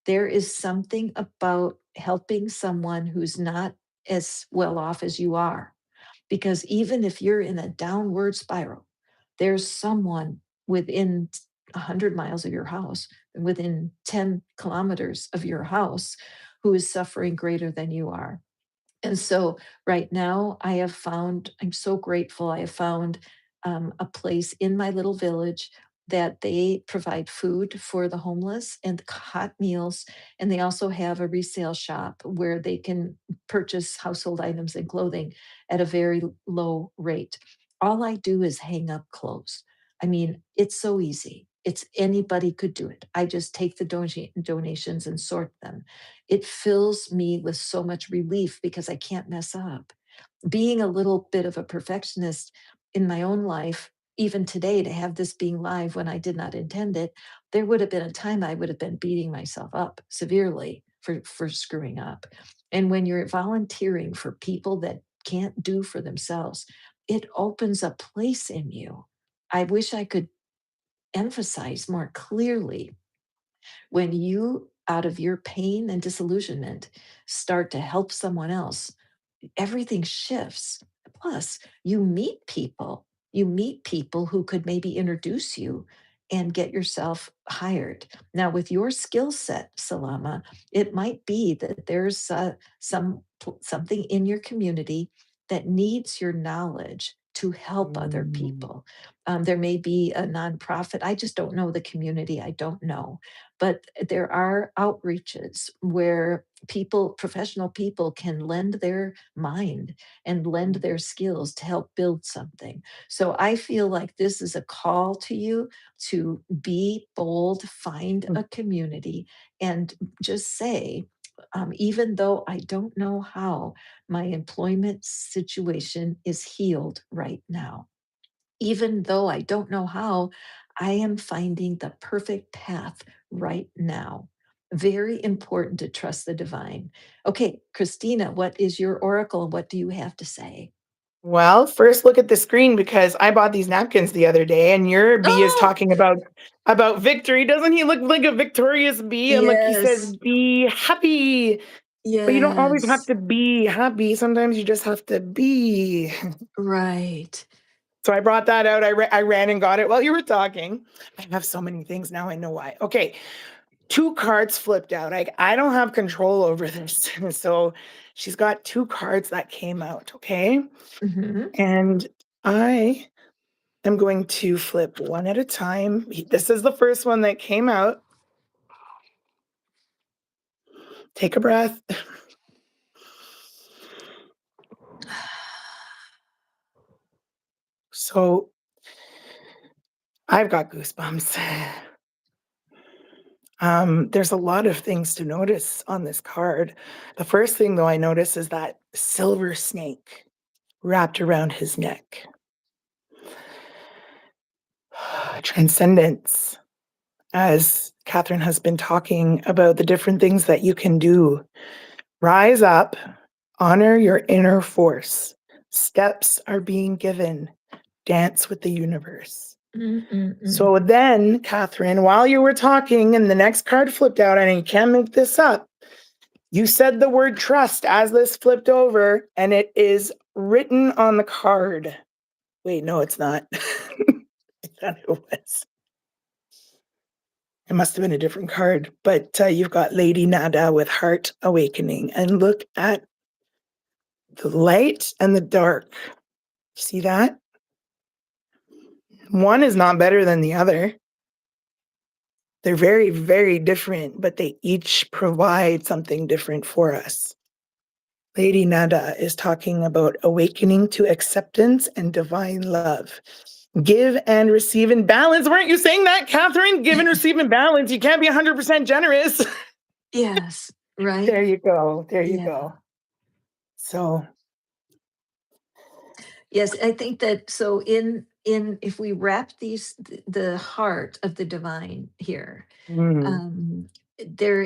There is something about helping someone who's not as well off as you are, because even if you're in a downward spiral, there's someone within 100 miles of your house, within 10 kilometers of your house, who is suffering greater than you are. And so right now, I'm so grateful. I have found a place in my little village that they provide food for the homeless and hot meals. And they also have a resale shop where they can purchase household items and clothing at a very low rate. All I do is hang up clothes. I mean, it's so easy. It's anybody could do it. I just take the donations and sort them. It fills me with so much relief because I can't mess up. Being a little bit of a perfectionist in my own life, even today, to have this being live when I did not intend it, there would have been a time I would have been beating myself up severely for screwing up. And when you're volunteering for people that can't do for themselves, it opens a place in you. I wish I could emphasize more clearly, when you, out of your pain and disillusionment, start to help someone else, everything shifts. Plus, you meet people. You meet people who could maybe introduce you, and get yourself hired. Now, with your skill set, Salama, it might be that there's something in your community that needs your knowledge to help other people. There may be a nonprofit. I just don't know the community. I don't know. But there are outreaches where people, professional people, can lend their mind and lend their skills to help build something. So I feel like this is a call to you to be bold, find a community, and just say, even though I don't know how, my employment situation is healed right now. Even though I don't know how, I am finding the perfect path right now. Very important to trust the divine. Okay, Christina, what is your oracle and what do you have to say? Well, first look at the screen because I bought these napkins the other day and your bee is Oh, talking about victory. Doesn't he look like a victorious bee? And look, he says, yes, be happy. But you don't always have yes, to be happy. Sometimes you just have to be. right. So I brought that out. I ran and got it while you were talking. I have so many things now. I know why. Okay. Two cards flipped out. I don't have control over this. So she's got two cards that came out. Okay. Mhm. And I am going to flip one at a time. This is the first one that came out. Take a breath. So I've got goosebumps. There's a lot of things to notice on this card. The first thing, though, I notice is that silver snake wrapped around his neck. Transcendence, as Catherine has been talking about the different things that you can do. Rise up, honor your inner force. Steps are being given. Dance with the universe. Mm, mm, mm. So then, Catherine, while you were talking and the next card flipped out, and you can't make this up, you said the word trust as this flipped over, and it is written on the card. Wait, no, it's not. I thought it was. It must have been a different card, but you've got Lady Nada with Heart Awakening. And look at the light and the dark. See that? One is not better than the other. They're very, very different, but they each provide something different for us. Lady Nada is talking about awakening to acceptance and divine love. Give and receive in balance. Weren't you saying that, Catherine? Give and receive in balance. You can't be 100% generous. Yes, right? There you go. There you Yeah. go. So, Yes, I think that so in if we wrap the heart of the divine here, mm, um, there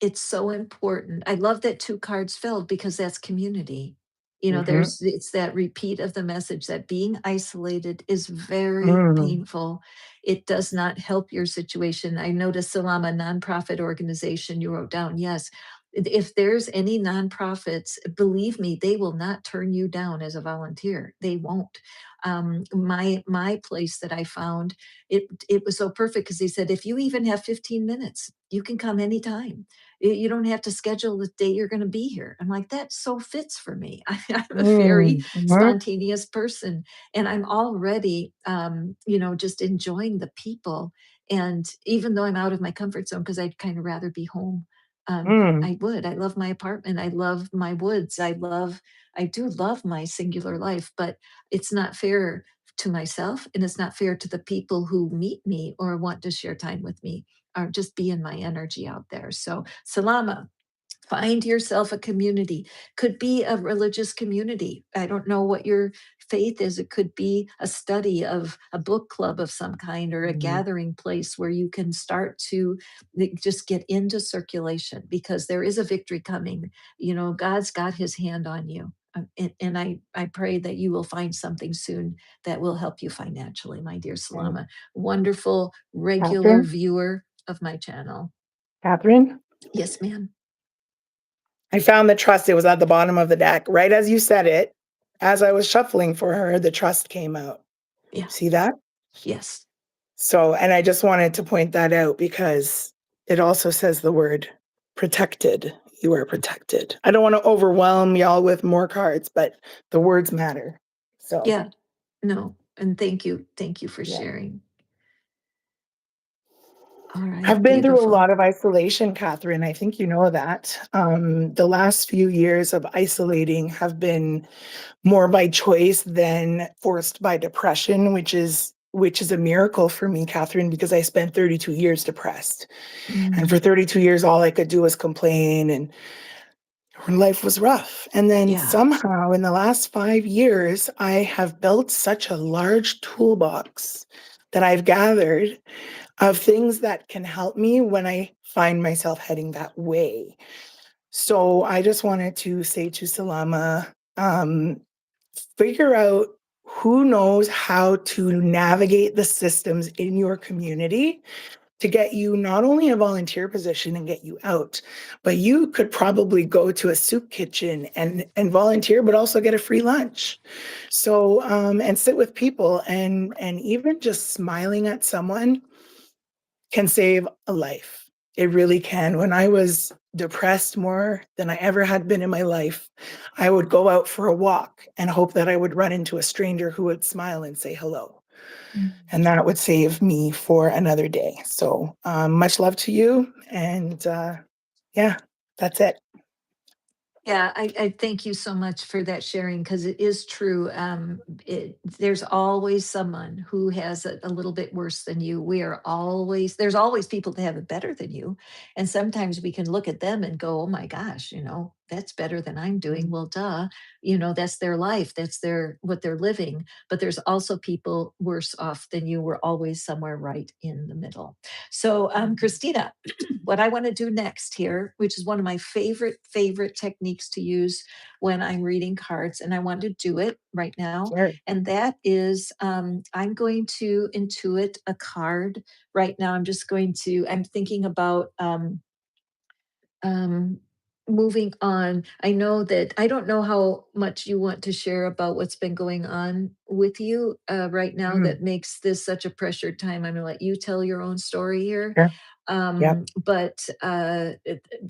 it's so important. I love that two cards fell because that's community. You know, mhm, there's it's that repeat of the message that being isolated is very mm, painful. It does not help your situation. I noticed Salama nonprofit organization you wrote down. Yes. If there's any nonprofits, believe me, they will not turn you down as a volunteer. They won't. My place that I found, it was so perfect because he said, if you even have 15 minutes, you can come anytime. You don't have to schedule the day you're going to be here. I'm like, that so fits for me. I'm a very mhm, spontaneous person, and I'm already, just enjoying the people. And even though I'm out of my comfort zone, because I'd kind of rather be home, mm, I would. I love my apartment. I love my woods. I do love my singular life, but it's not fair to myself and it's not fair to the people who meet me or want to share time with me or just be in my energy out there. So, Salama, find yourself a community. Could be a religious community. I don't know what your faith is. It could be a study of a book club of some kind or a mm, gathering place where you can start to just get into circulation because there is a victory coming. You know, God's got his hand on you. And I pray that you will find something soon that will help you financially, my dear mm. Salama. Wonderful, regular Catherine, viewer of my channel. Catherine, Yes, ma'am. I found the trust. It was at the bottom of the deck. Right as you said it, as I was shuffling for her, the trust came out. Yeah. See that? Yes. So, and I just wanted to point that out because it also says the word protected. You are protected. I don't want to overwhelm y'all with more cards, but the words matter. So, Yeah. No. And thank you. Thank you for yeah. sharing. All right. I've been through a Beautiful. lot of isolation, Catherine. I think you know that. The last few years of isolating have been more by choice than forced by depression, which is a miracle for me, Catherine, because I spent 32 years depressed. And for 32 years, all I could do was complain and life was rough. And then Yeah. somehow in the last 5 years, I have built such a large toolbox that I've gathered of things that can help me when I find myself heading that way. So I just wanted to say to Salama, figure out who knows how to navigate the systems in your community to get you not only a volunteer position and get you out, but you could probably go to a soup kitchen and volunteer, but also get a free lunch. So and sit with people and even just smiling at someone can save a life. It really can. When I was depressed more than I ever had been in my life, I would go out for a walk and hope that I would run into a stranger who would smile and say hello. And that would save me for another day. So much love to you. And yeah, that's it. Yeah, I thank you so much for that sharing because it is true. There's always someone who has it a little bit worse than you. There's always people that have it better than you. And sometimes we can look at them and go, oh my gosh, that's better than I'm doing. Well, duh, that's their life. That's what they're living. But there's also people worse off than you. We're always somewhere right in the middle. So, Christina, what I want to do next here, which is one of my favorite techniques to use when I'm reading cards, and I want to do it right now. Sure. And that is, I'm going to intuit a card right now. I'm thinking about um, moving on. I know that I don't know how much you want to share about what's been going on with you right now Mm, that makes this such a pressured time. I'm going to let you tell your own story here. sure. Yep. But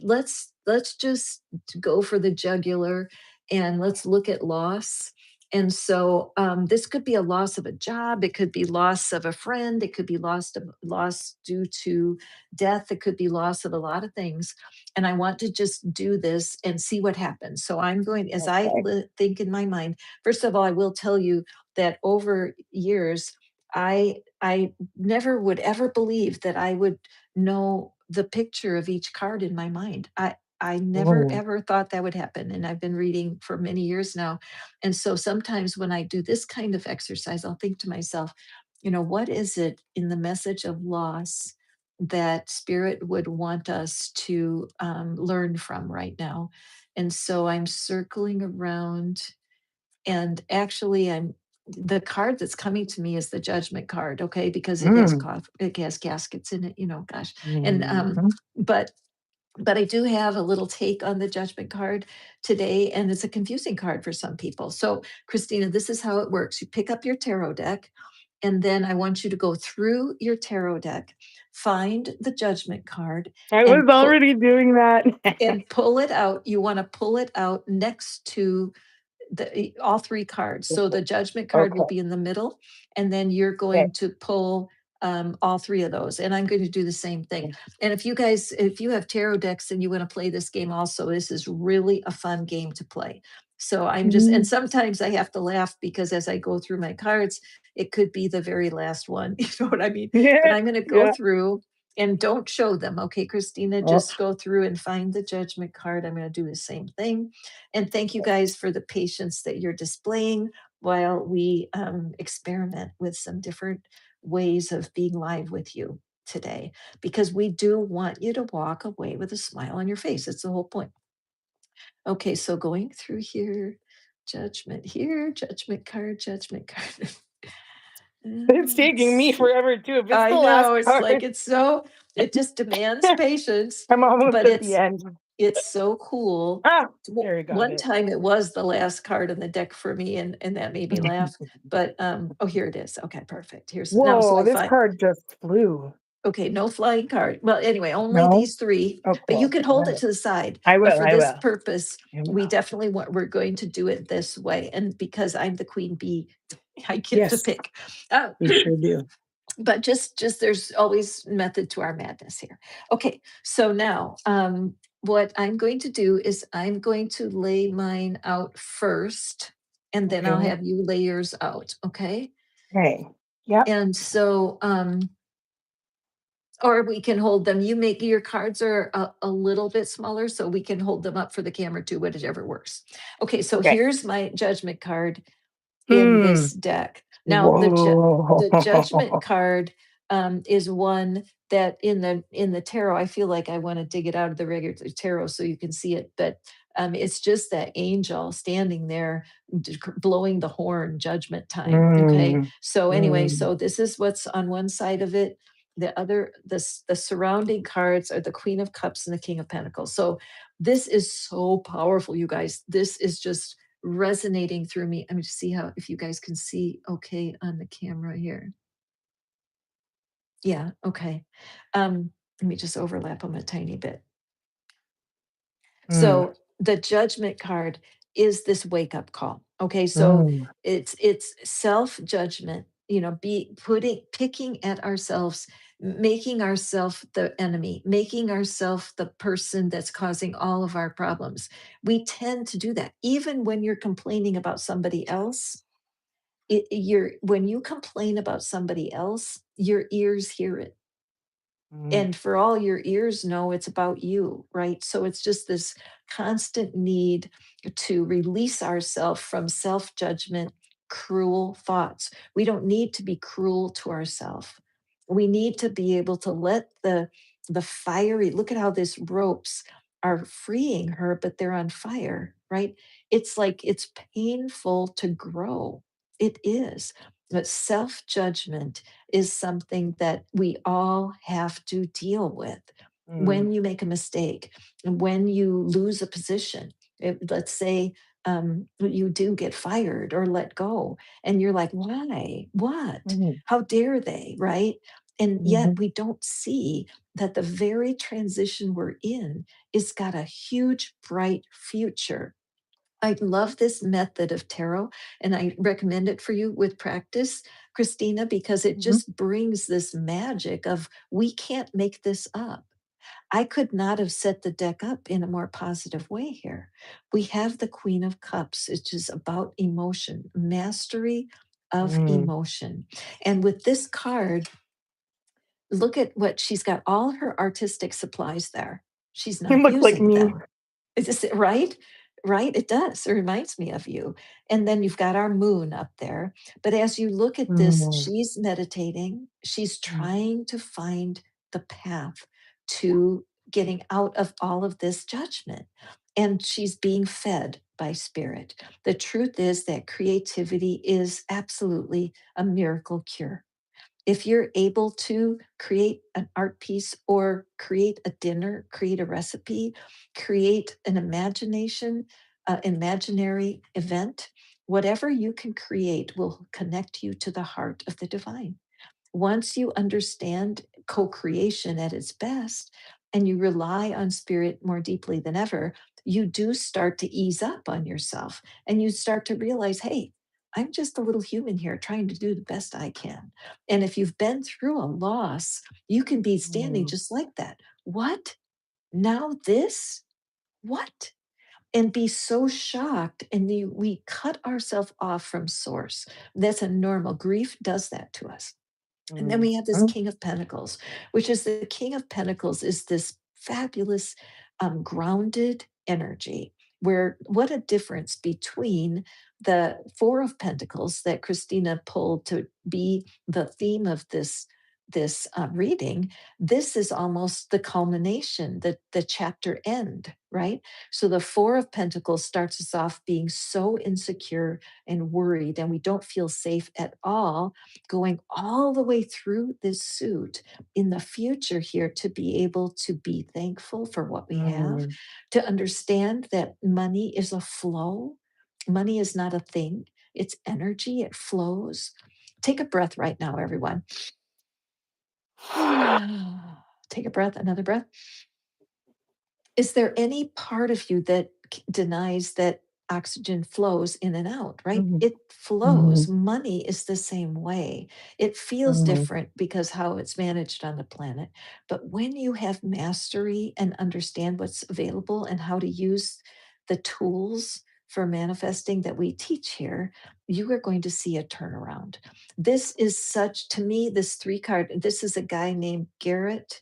let's just go for the jugular and let's look at loss. And so this could be a loss of a job. It could be loss of a friend. It could be loss due to death. It could be loss of a lot of things, and I want to just do this and see what happens. So I'm going, as I Okay. think in my mind, first of all, I will tell you that over years, I never would ever believe that I would know the picture of each card in my mind. I never Ooh, ever thought that would happen. And I've been reading for many years now. And so sometimes when I do this kind of exercise, I'll think to myself, what is it in the message of loss that spirit would want us to learn from right now? And so I'm circling around, and actually the card that's coming to me is the judgment card, okay, because mm, it has caskets in it, gosh. And mhm. but I do have a little take on the judgment card today, and it's a confusing card for some people. So, Christina, this is how it works. You pick up your tarot deck, and then I want you to go through your tarot deck, find the judgment card, I was and already doing that. pull it out. You want to pull it out next to all three cards. So the judgment card will Okay. be in the middle, and then you're Okay. going to pull all three of those. And I'm going to do the same thing. And if you have tarot decks and you want to play this game also, this is really a fun game to play. So and Mhm. sometimes I have to laugh because as I go through my cards, it could be the very last one. You know what I mean? But Yeah. I'm going to go Yeah. through and don't show them. Okay, Christina, Oh, just go through and find the judgment card. I'm going to do the same thing. And thank you guys for the patience that you're displaying while we experiment with some different ways of being live with you today, because we do want you to walk away with a smile on your face. It's the whole point. Okay, so going through here, judgment card, judgment card. it's Let's taking me see. forever too. If it's I the last know, it's card, like it just demands patience, I'm almost but at the end. It's so cool. Ah, there you got One it. time it was the last card in the deck for me, and that made me laugh. But oh, here it is. Okay, perfect. Here's now. So Whoa, I this find card just flew. okay, no flying card. Well, anyway, only No? these three. Oh, But you cool. can All hold it right. to the side. I But will. for I this will. purpose, I we will. definitely we're going to do it this way. And because I'm the queen bee, I get to Yes, pick. Uh, you sure do. but just there's always method to our madness here. Okay, so now what I'm going to do is I'm going to lay mine out first, and then I'll Okay. have you lay yours out. Okay. Okay. Yep. And so or we can hold them. You make your cards are a little bit smaller, so we can hold them up for the camera too, whatever works. Okay, so Okay. here's my judgment card in Hmm. this deck. Now the judgment Whoa. card is one that in the tarot, I feel like I want to dig it out of the regular tarot so you can see it, but it's just that angel standing there blowing the horn, judgment time. Okay, Mm, so anyway, mm, so this is what's on one side of it. The other, the surrounding cards are the Queen of Cups and the King of Pentacles. So this is so powerful, you guys. This is just resonating through me. Let me just see how if you guys can see okay on the camera here. Yeah, okay. Let me just overlap them a tiny bit. mm, So the judgment card is this wake up call. Okay, so mm, it's self judgment. You know, be putting picking at ourselves, making ourselves the enemy, making ourselves the person that's causing all of our problems. We tend to do that, even when you're complaining about somebody else. You're when you complain about somebody else, your ears hear it, mm, and for all your ears know, it's about you, right? So it's just this constant need to release ourselves from self-judgment, cruel thoughts. We don't need to be cruel to ourselves. We need to be able to let the fiery look at how this ropes are freeing her, but they're on fire, right? It's like it's painful to grow. It is. But self-judgment is something that we all have to deal with. mm, When you make a mistake, when you lose a position, let's say you do get fired or let go, and you're like, why? What? mm, How dare they? Right? And yet mhm, we don't see that the very transition we're in is got a huge, bright future. I love this method of tarot, and I recommend it for you with practice, Christina, because it mhm, just brings this magic of we can't make this up. I could not have set the deck up in a more positive way here. We have the Queen of Cups, which is about emotion, mastery of mm. emotion. And with this card, look at what she's got all her artistic supplies there. She's You not look like using me. them. Is this right? Right? It does. It reminds me of you. And then you've got our moon up there. But as you look at this, Mm, she's meditating. She's mm, trying to find the path to getting out of all of this judgment. And she's being fed by spirit. The truth is that creativity is absolutely a miracle cure. If you're able to create an art piece or create a dinner, create a recipe, create an imaginary event, whatever you can create will connect you to the heart of the divine. Once you understand co creation at its best and you rely on spirit more deeply than ever, you do start to ease up on yourself and you start to realize, hey, I'm just a little human here trying to do the best I can. And if you've been through a loss, you can be standing mm, just like that. What? Now this? What? And be so shocked. And we cut ourselves off from source. That's a normal grief does that to us. And then mm, we have this mm, King of Pentacles, which is the King of Pentacles is this fabulous, grounded energy. Where what a difference between the Four of Pentacles that Christina pulled to be the theme of this reading, this is almost the culmination, the chapter end, right? So the Four of Pentacles starts us off being so insecure and worried, and we don't feel safe at all, going all the way through this suit in the future here to be able to be thankful for what we have, Mm. to understand that money is a flow. Money is not a thing, it's energy, it flows. Take a breath right now, everyone. Take a breath, another breath. Is there any part of you that denies that oxygen flows in and out, right? Mhm. It flows. Mhm. Money is the same way. It feels Mhm. different because how it's managed on the planet. But when you have mastery and understand what's available and how to use the tools for manifesting that we teach here, you are going to see a turnaround. This is such, to me, this three card, this is a guy named Garrett,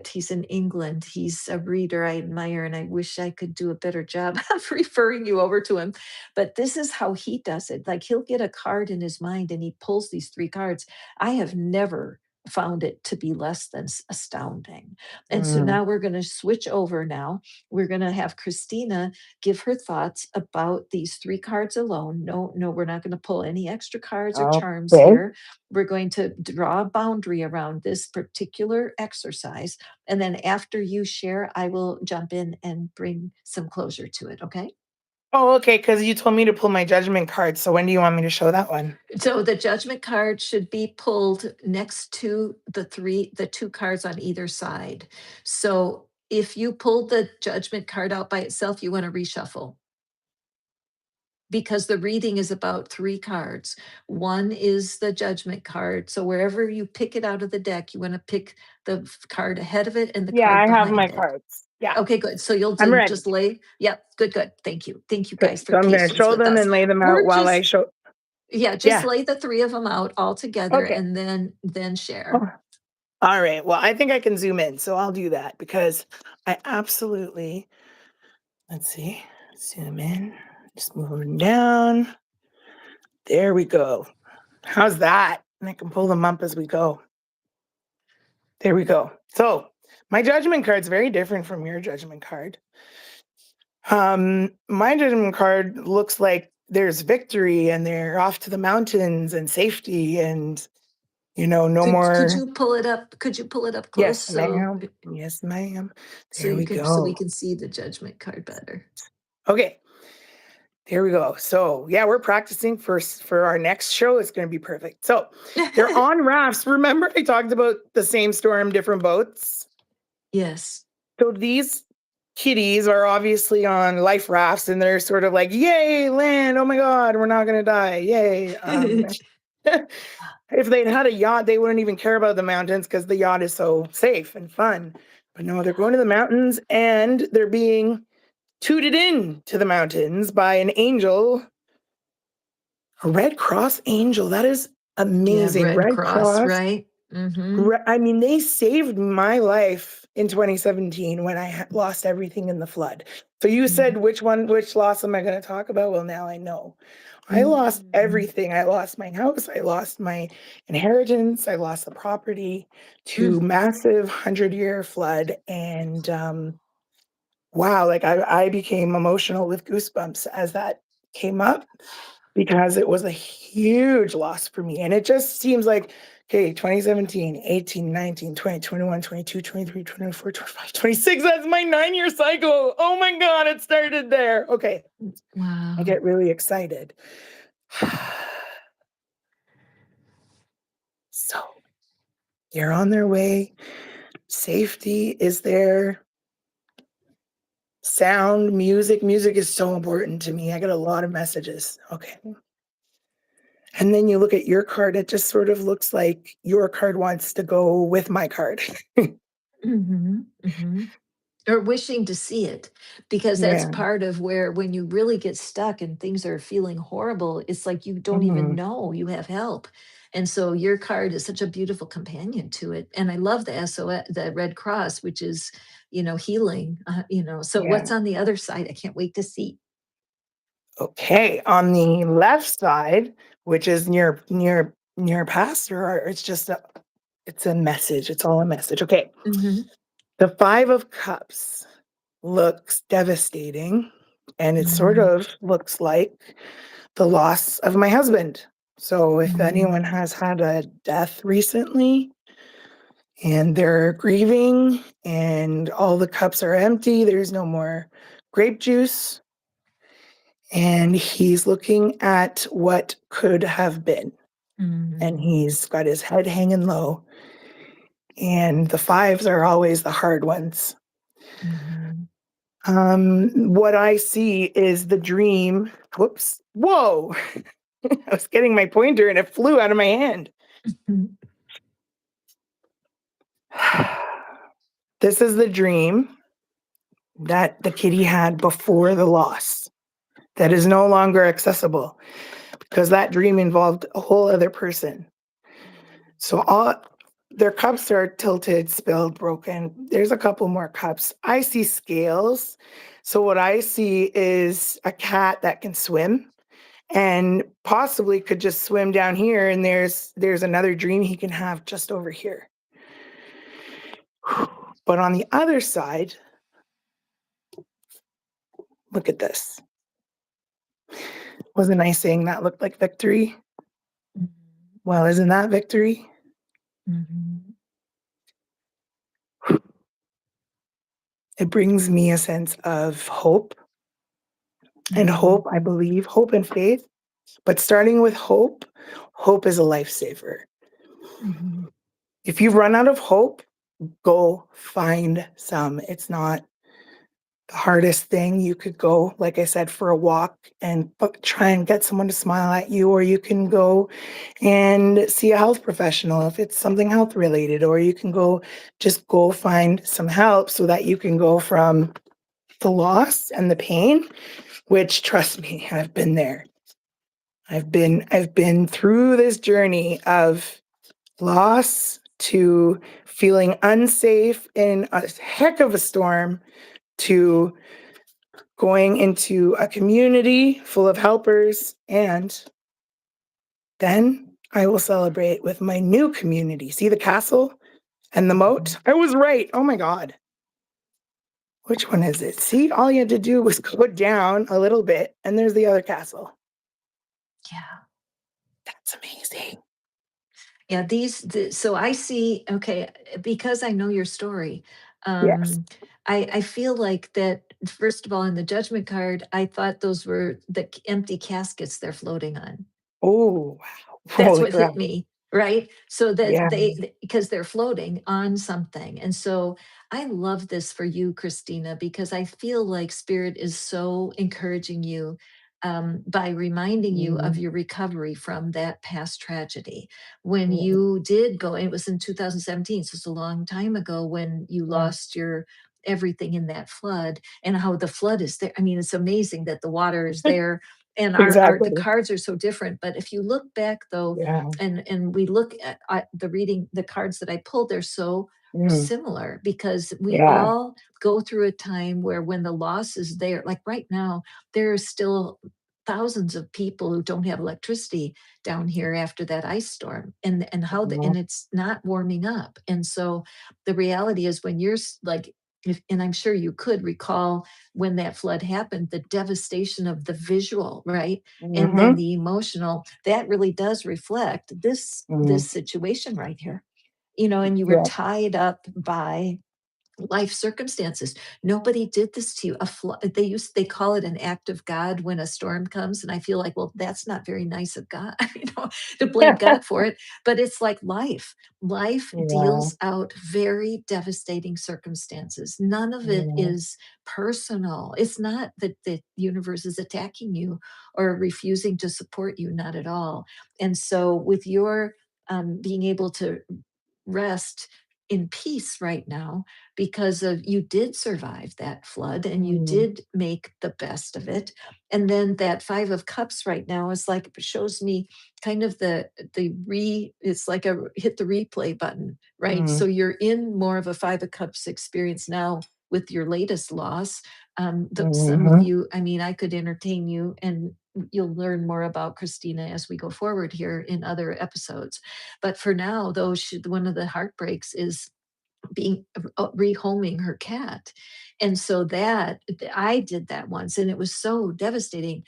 he's in England. He's a reader I admire, and I wish I could do a better job of referring you over to him. But this is how he does it. Like he'll get a card in his mind and he pulls these three cards. I have never found it to be less than astounding. And so Mm. now we're going to switch over now. We're going to have Christina give her thoughts about these three cards alone. No, no, we're not going to pull any extra cards or charms Okay. here. We're going to draw a boundary around this particular exercise. And then after you share, I will jump in and bring some closure to it. Okay. Oh, okay, because you told me to pull my judgment card. So when do you want me to show that one? So the judgment card should be pulled next to the two cards on either side. So if you pulled the judgment card out by itself, you want to reshuffle, because the reading is about three cards. One is the judgment card. So wherever you pick it out of the deck, you want to pick the card ahead of it and the Yeah, card I have my behind it. cards. Yeah, Okay, good. So you'll I'm ready. just lay. Yep, good, good. Thank you. Thank you Okay, guys for so I'm going to patience show with them us. and lay them out We're while I just, show. yeah, just Yeah. lay the three of them out all together Okay. and then share. Oh, all right. Well, I think I can zoom in, so I'll do that because I absolutely. Let's see. Zoom in. Just moving down. There we go. How's that? And I can pull them up as we go. There we go. So my judgment card's very different from your judgment card. My judgment card looks like there's victory and they're off to the mountains and safety and no Could more. you pull it up? Could you pull it up close Yes, ma'am. Yes, ma'am. There we so we go. can see the judgment card better? Okay. There we go. So yeah, we're practicing for our next show. It's going to be perfect. So they're on rafts. Remember I talked about the same storm, different boats? Yes. So these kitties are obviously on life rafts and they're sort of like, yay, land. Oh my God, we're not going to die. Yay. If they'd had a yacht, they wouldn't even care about the mountains because the yacht is so safe and fun. But no, they're going to the mountains and they're being tooted in to the mountains by an angel, a Red Cross angel. That is Yeah, amazing. Red Red Cross, Cross. right? Mm-hmm. I mean, they saved my life in 2017 when I lost everything in the flood. So you said which loss am I going to talk about? Well, now I know. I lost everything. I lost my house. I lost my inheritance. I lost the property to massive 100-year flood. And wow, like I became emotional with goosebumps as that came up because it was a huge loss for me. And it just seems like, okay, 2017, 18, 19, 20, 21, 22, 23, 24, 25, 26. That's my 9-year cycle. Oh my God, it started there. Okay. Wow. I get really excited. So they're on their way. Safety is there. Sound, music. Music is so important to me. I get a lot of messages. Okay. And then you look at your card, it just sort of looks like your card wants to go with my card. Mm-hmm. Mm-hmm. Or wishing to see it, because that's Yeah. part of where when you really get stuck and things are feeling horrible, it's like you don't even Mhm. know you have help. And so your card is such a beautiful companion to it. And I love the SOS, the Red Cross, which is, healing, So Yeah. what's on the other side? I can't wait to see. Okay. On the left side, which is near past, or it's just It's a message. It's all a message. Okay. Mhm. The 5 of Cups looks devastating, and it sort Mhm. of looks like the loss of my husband. So if Mhm. anyone has had a death recently and they're grieving and all the cups are empty, there's no more grape juice, and he's looking at what could have been, and Mhm. he's got his head hanging low, and the 5s are always the hard ones. Mhm. What I see is the dream. Whoops. Whoa. I was getting my pointer and it flew out of my hand. Mhm. This is the dream that the kitty had before the loss that is no longer accessible because that dream involved a whole other person. So all their cups are tilted, spilled, broken. There's a couple more cups. I see scales. So what I see is a cat that can swim and possibly could just swim down here, and there's another dream he can have just over here. But on the other side, look at this. Wasn't I saying that looked like victory? Mhm. Well, isn't that victory? Mhm. It brings me a sense of hope, and Mhm. hope, I believe, hope and faith. But starting with hope, hope is a lifesaver. Mhm. If you run out of hope, go find some. It's not the hardest thing. You could go, like I said, for a walk and try and get someone to smile at you, or you can go and see a health professional if it's something health related, or you can just go find some help so that you can go from the loss and the pain, which trust me, I've been there. I've been through this journey of loss to feeling unsafe in a heck of a storm to going into a community full of helpers, and then I will celebrate with my new community. See the castle and the moat? I was right. Oh my God. Which one is it? See, all you had to do was go down a little bit, and there's the other castle. Yeah. That's amazing. Yeah, so I see, okay, because I know your story. Yes. Um, I feel like that, first of all, in the judgment card, I thought those were the empty caskets they're floating on. Oh, wow. That's Holy what crap. hit me, right? So that Yeah. because they're floating on something. And so I love this for you, Christina, because I feel like Spirit is so encouraging you, by reminding you of Mhm. your recovery from that past tragedy. When Mhm. you did go, it was in 2017, so it's a long time ago when you Yeah. lost your everything in that flood, and how the flood is there. I mean, it's amazing that the water is there, and our the Exactly. cards are so different. But if you look back though, Yeah. and we look at the reading, the cards that I pulled, they're so Mm. similar because we Yeah. all go through a time where when the loss is there, like right now, there are still thousands of people who don't have electricity down here after that ice storm, and Mhm. and it's not warming up. And so the reality is when you're like, and I'm sure you could recall when that flood happened, the devastation of the visual, right? And then Mhm. the emotional, that really does reflect this Mhm. situation right here. And you were Yeah. tied up by life circumstances. Nobody did this to you. They call it an act of God when a storm comes, and I feel like, well, that's not very nice of God, to blame God for it. But it's like life. Life Yeah. deals out very devastating circumstances. None of it Mhm. is personal. It's not that the universe is attacking you or refusing to support you, not at all. And so, with your being able to rest in peace right now, because of you did survive that flood and you Mhm. did make the best of it. And then that 5 of cups right now is like, shows me kind of it's like a hit the replay button, right? So Mhm. you're in more of a 5 of cups experience now with your latest loss. Some of Mhm. you, I mean, I could entertain you and you'll learn more about Christina as we go forward here in other episodes. But for now, though, one of the heartbreaks is being rehoming her cat. And so that I did that once, and it was so devastating,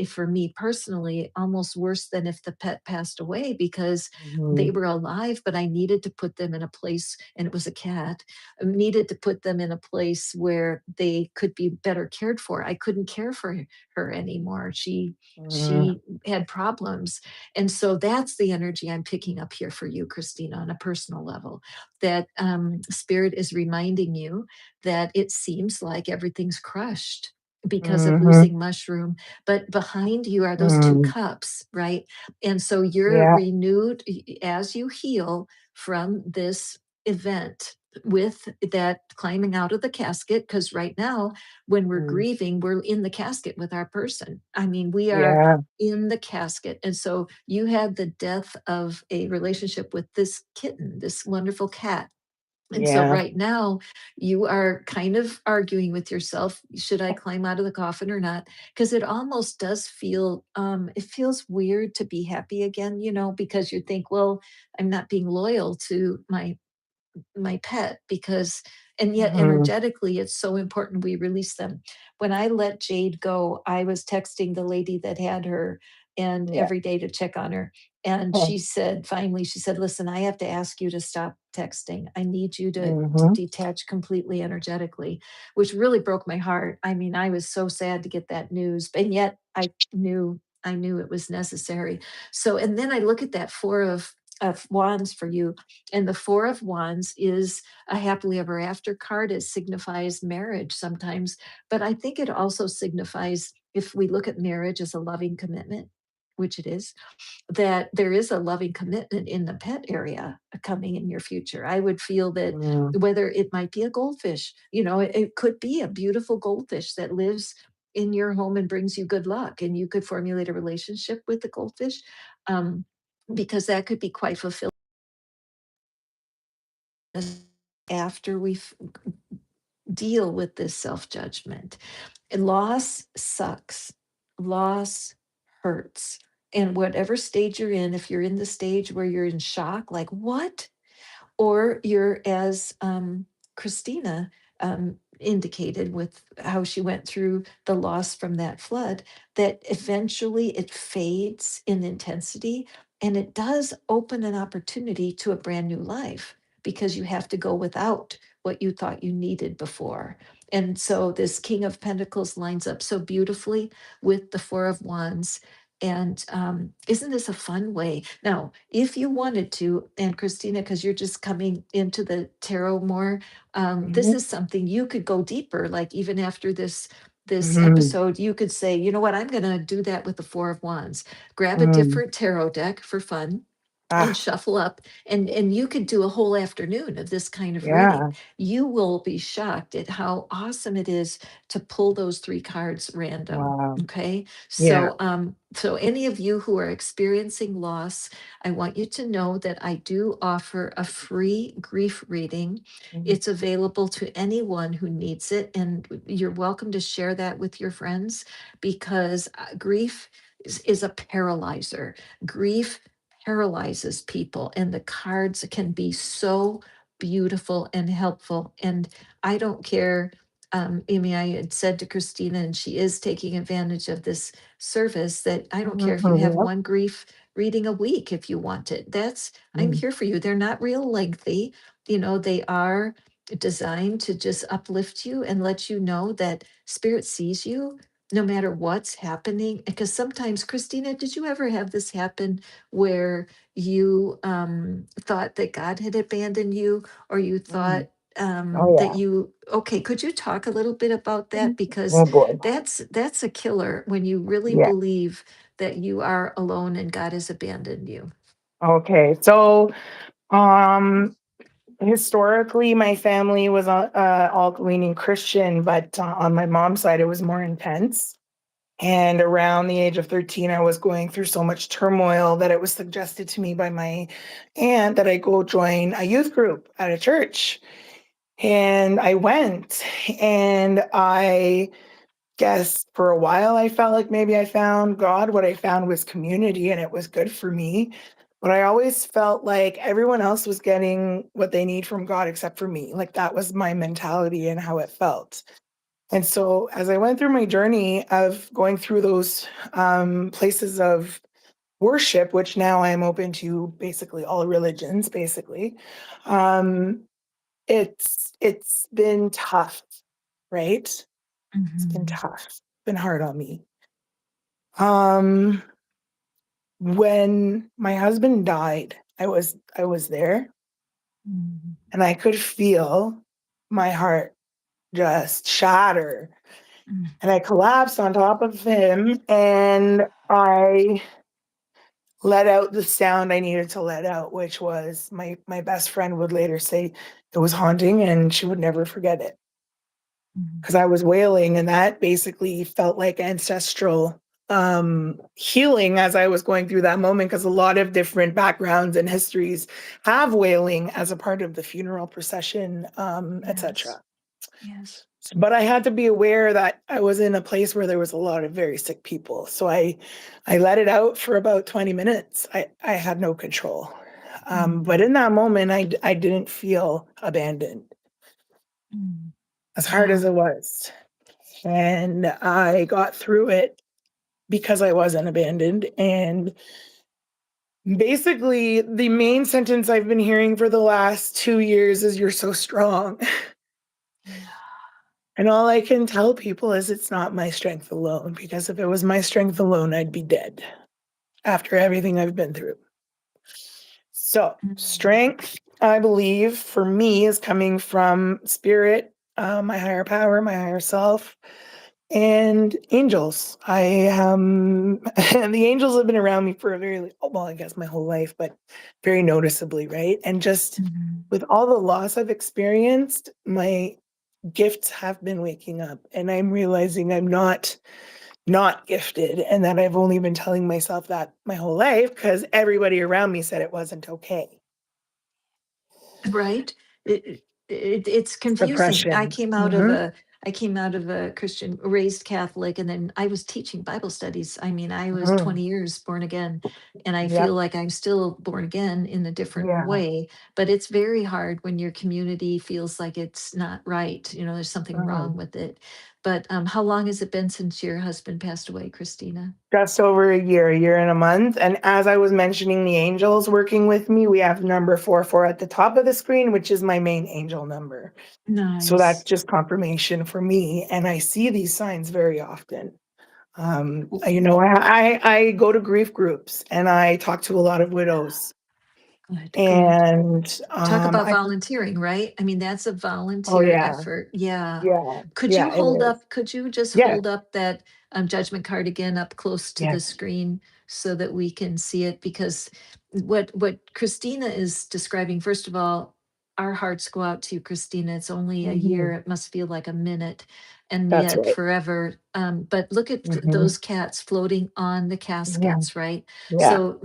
for me personally, almost worse than if the pet passed away, because they Mhm. were alive, but I needed to put them in a place, and it was a cat. I needed to put them in a place where they could be better cared for. I couldn't care for her anymore. Mhm. She had problems. And so that's the energy I'm picking up here for you, Christina, on a personal level, that spirit is reminding you that it seems like everything's crushed because of Mhm. losing mushroom, but behind you are those two Mhm. cups, right? And so you're Yeah. renewed as you heal from this event with that climbing out of the casket, because right now when we're Mm. grieving, we're in the casket with our person. I mean, we are Yeah. in the casket. And so you had the death of a relationship with this kitten, this wonderful cat. And so Yeah. right now you are kind of arguing with yourself, should I climb out of the coffin or not? Because it almost does feel, it feels weird to be happy again, because you think, well, I'm not being loyal to my pet, because and yet Mhm. energetically it's so important we release them. When I let Jade go, I was texting the lady that had her and Yeah. every day to check on her, and she said, finally she said, listen, I have to ask you to stop texting. I need you to Mhm. detach completely energetically, which really broke my heart. I mean, I was so sad to get that news, and yet I knew it was necessary. So, and then I look at that four of wands for you, and the Four of Wands is a happily ever after card. It signifies marriage sometimes, but I think it also signifies, if we look at marriage as a loving commitment, which it is, that there is a loving commitment in the pet area coming in your future. I would feel that Mm. whether it might be a goldfish, it could be a beautiful goldfish that lives in your home and brings you good luck, and you could formulate a relationship with the goldfish, um, because that could be quite fulfilling after we deal with this self judgment. And loss sucks, loss hurts. And whatever stage you're in, if you're in the stage where you're in shock, like, what? Or you're as Christina indicated with how she went through the loss from that flood, that eventually it fades in intensity, and it does open an opportunity to a brand new life, because you have to go without what you thought you needed before. And so this King of Pentacles lines up so beautifully with the Four of Wands. And isn't this a fun way? Now, if you wanted to, and Christina, because you're just coming into the tarot more, this Mhm. is something you could go deeper. Like even after this Mhm. episode, you could say, you know what, I'm going to do that with the Four of Wands. Grab a Mm. different tarot deck for fun and Ah. shuffle up, and you could do a whole afternoon of this kind of reading. Yeah. You will be shocked at how awesome it is to pull those three cards random. Wow. Okay, Yeah. so any of you who are experiencing loss, I want you to know that I do offer a free grief reading. Mhm. It's available to anyone who needs it, and you're welcome to share that with your friends, because grief is a paralyzer. Grief paralyzes people, and the cards can be so beautiful and helpful. And I don't care. Amy, I had said to Christina, and she is taking advantage of this service, that I don't care if you have Mhm. one grief reading a week if you want it. I'm Mm. here for you. They're not real lengthy. They are designed to just uplift you and let you know that spirit sees you no matter what's happening. Because sometimes, Christina, did you ever have this happen where you thought that God had abandoned you, or you thought Mm. Oh that yeah. you, okay, could you talk a little bit about that? Because Oh boy. that's a killer when you really Yeah. believe that you are alone and God has abandoned you. Okay. So, um, historically, my family was all leaning Christian, but on my mom's side, it was more intense. And around the age of 13, I was going through so much turmoil that it was suggested to me by my aunt that I go join a youth group at a church. And I went, and I guess for a while I felt like maybe I found God. What I found was community, and it was good for me. But I always felt like everyone else was getting what they need from God except for me. Like that was my mentality and how it felt. And so as I went through my journey of going through those places of worship, which now I'm open to basically all religions, basically, um, it's been tough, right? It's been Mhm. tough, been hard on me. Um, when my husband died, I was there, Mhm. and I could feel my heart just shatter. Mm. And I collapsed on top of him, and I let out the sound I needed to let out, which was my best friend would later say it was haunting and she would never forget it. Mhm. Because I was wailing, and that basically felt like ancestral healing as I was going through that moment, because a lot of different backgrounds and histories have wailing as a part of the funeral procession, Yes. etc. Yes. But I had to be aware that I was in a place where there was a lot of very sick people. So I let it out for about 20 minutes. I had no control. But Mhm. in that moment, I didn't feel abandoned, Mm. as hard as Wow. it was. And I got through it because I wasn't abandoned. And basically, the main sentence I've been hearing for the last 2 years is, "You're so strong." Yeah. And all I can tell people is it's not my strength alone, because if it was my strength alone, I'd be dead after everything I've been through. So, Mm. strength, I believe, for me is coming from spirit, my higher power, my higher self, and angels. The angels have been around me for a very, well, I guess my whole life, but very noticeably, right? And just Mhm. with all the loss I've experienced, my gifts have been waking up, and I'm realizing I'm not gifted, and that I've only been telling myself that my whole life because everybody around me said it wasn't okay. Right? It's confusing. Suppression. I came out of a Christian raised Catholic, and then I was teaching Bible studies. I mean, I was Mhm. 20 years born again, and I feel Yep. like I'm still born again in a different Yeah. way. But it's very hard when your community feels like it's not right. There's something wrong Mhm. with it. But how long has it been since your husband passed away, Christina? Just over a year and a month. And as I was mentioning the angels working with me, we have number 44 at the top of the screen, which is my main angel number. So that's Nice. just confirmation for me. And I see these signs very often. W- I go to grief groups and I talk to a lot of widows. Good, good. And Talk about I volunteering, right? I mean, that's a oh volunteer yeah, effort. Yeah. yeah, Could you yeah, it hold is. up, could you just Yes, hold up that judgment card again up close to the yes. screen so that we can see it? Because what Christina is describing, first of all, our hearts go out to you, Christina. It's only a year. Mhm. It must feel like a minute and That's yet right. forever. But look at Mhm. those cats floating on the Yeah, caskets, right? yeah. So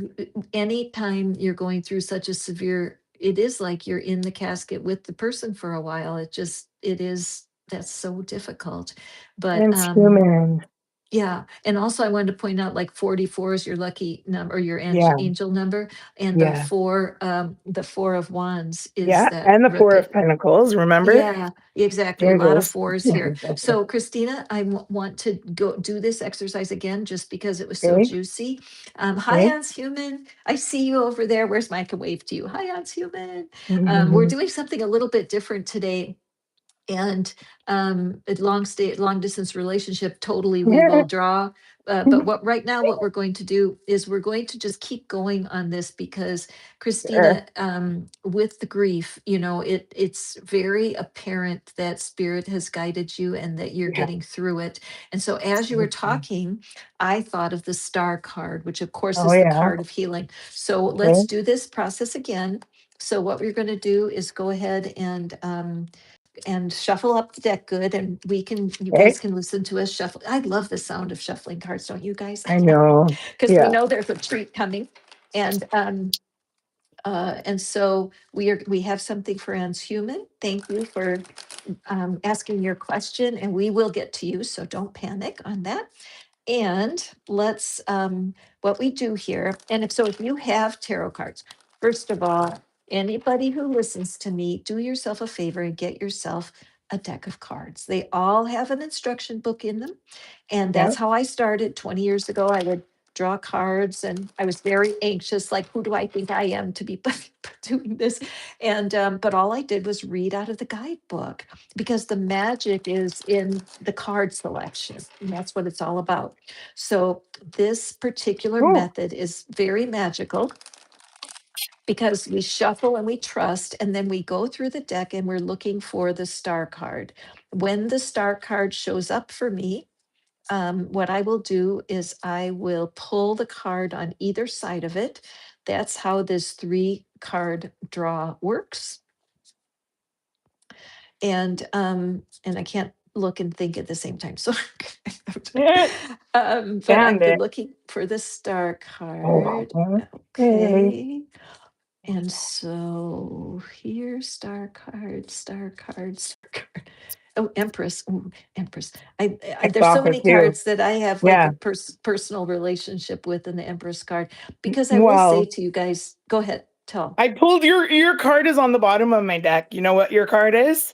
anytime you're going through such a severe, it is like you're in the casket with the person for a while. It is, that's so difficult. But And it's human. yeah, and also I wanted to point out, like, 44 is your lucky number, or your Yeah, angel number, and yeah, the 4 of wands is yeah. that And the Four repi of Pentacles, remember? yeah, exactly. A lot of Angels. fours here. So, Christina, I want to go do this exercise again just because it was so Okay, juicy. Hi, okay. Hans Human. I see you over there. Where's Mike? I can wave to you. Hi, Hans Human. We're Mhm. doing something a little bit different today, and a long distance relationship, totally we will draw, but what right now what we're going to do is we're going to just keep going on this, because Sure. Christina, with the grief, it's very apparent that spirit has guided you and that you're Yeah. getting through it. And so as you were talking, I thought of the star card, which of course Oh is the yeah. card of healing. So Okay. let's do this process again. So what we're going to do is go ahead and shuffle up the deck good, and you Okay. guys can listen to us shuffle. I love the sound of shuffling cards, don't you guys? I know. Because we Yeah. know there's a treat coming. And And so we have something for Anne's human. Thank you for asking your question, and we will get to you, so don't panic on that. And let's, what we do here, and if you have tarot cards, first of all, anybody who listens to me, do yourself a favor and get yourself a deck of cards. They all have an instruction book in them. And Yeah. that's how I started 20 years ago. I would draw cards and I was very anxious, like, who do I think I am to be doing this? And, but all I did was read out of the guidebook because the magic is in the card selection. And that's what it's all about. So this particular Oh, method is very magical because we shuffle and we trust, and then we go through the deck and we're looking for the star card. When the star card shows up for me, what I will do is I will pull the card on either side of it. That's how this 3-card draw works. And I can't look and think at the same time. So, yeah. but Found I've been it. looking for the star Oh, card. okay. Okay. And so here's star card, star card, star card. Oh, Empress. Ooh, Empress. Picked There's so off a many few. cards that I have like Yeah. a personal relationship with in the Empress card. Because I will say Well, to you guys, go ahead, tell. I pulled your card is on the bottom of my deck. You know what your card is?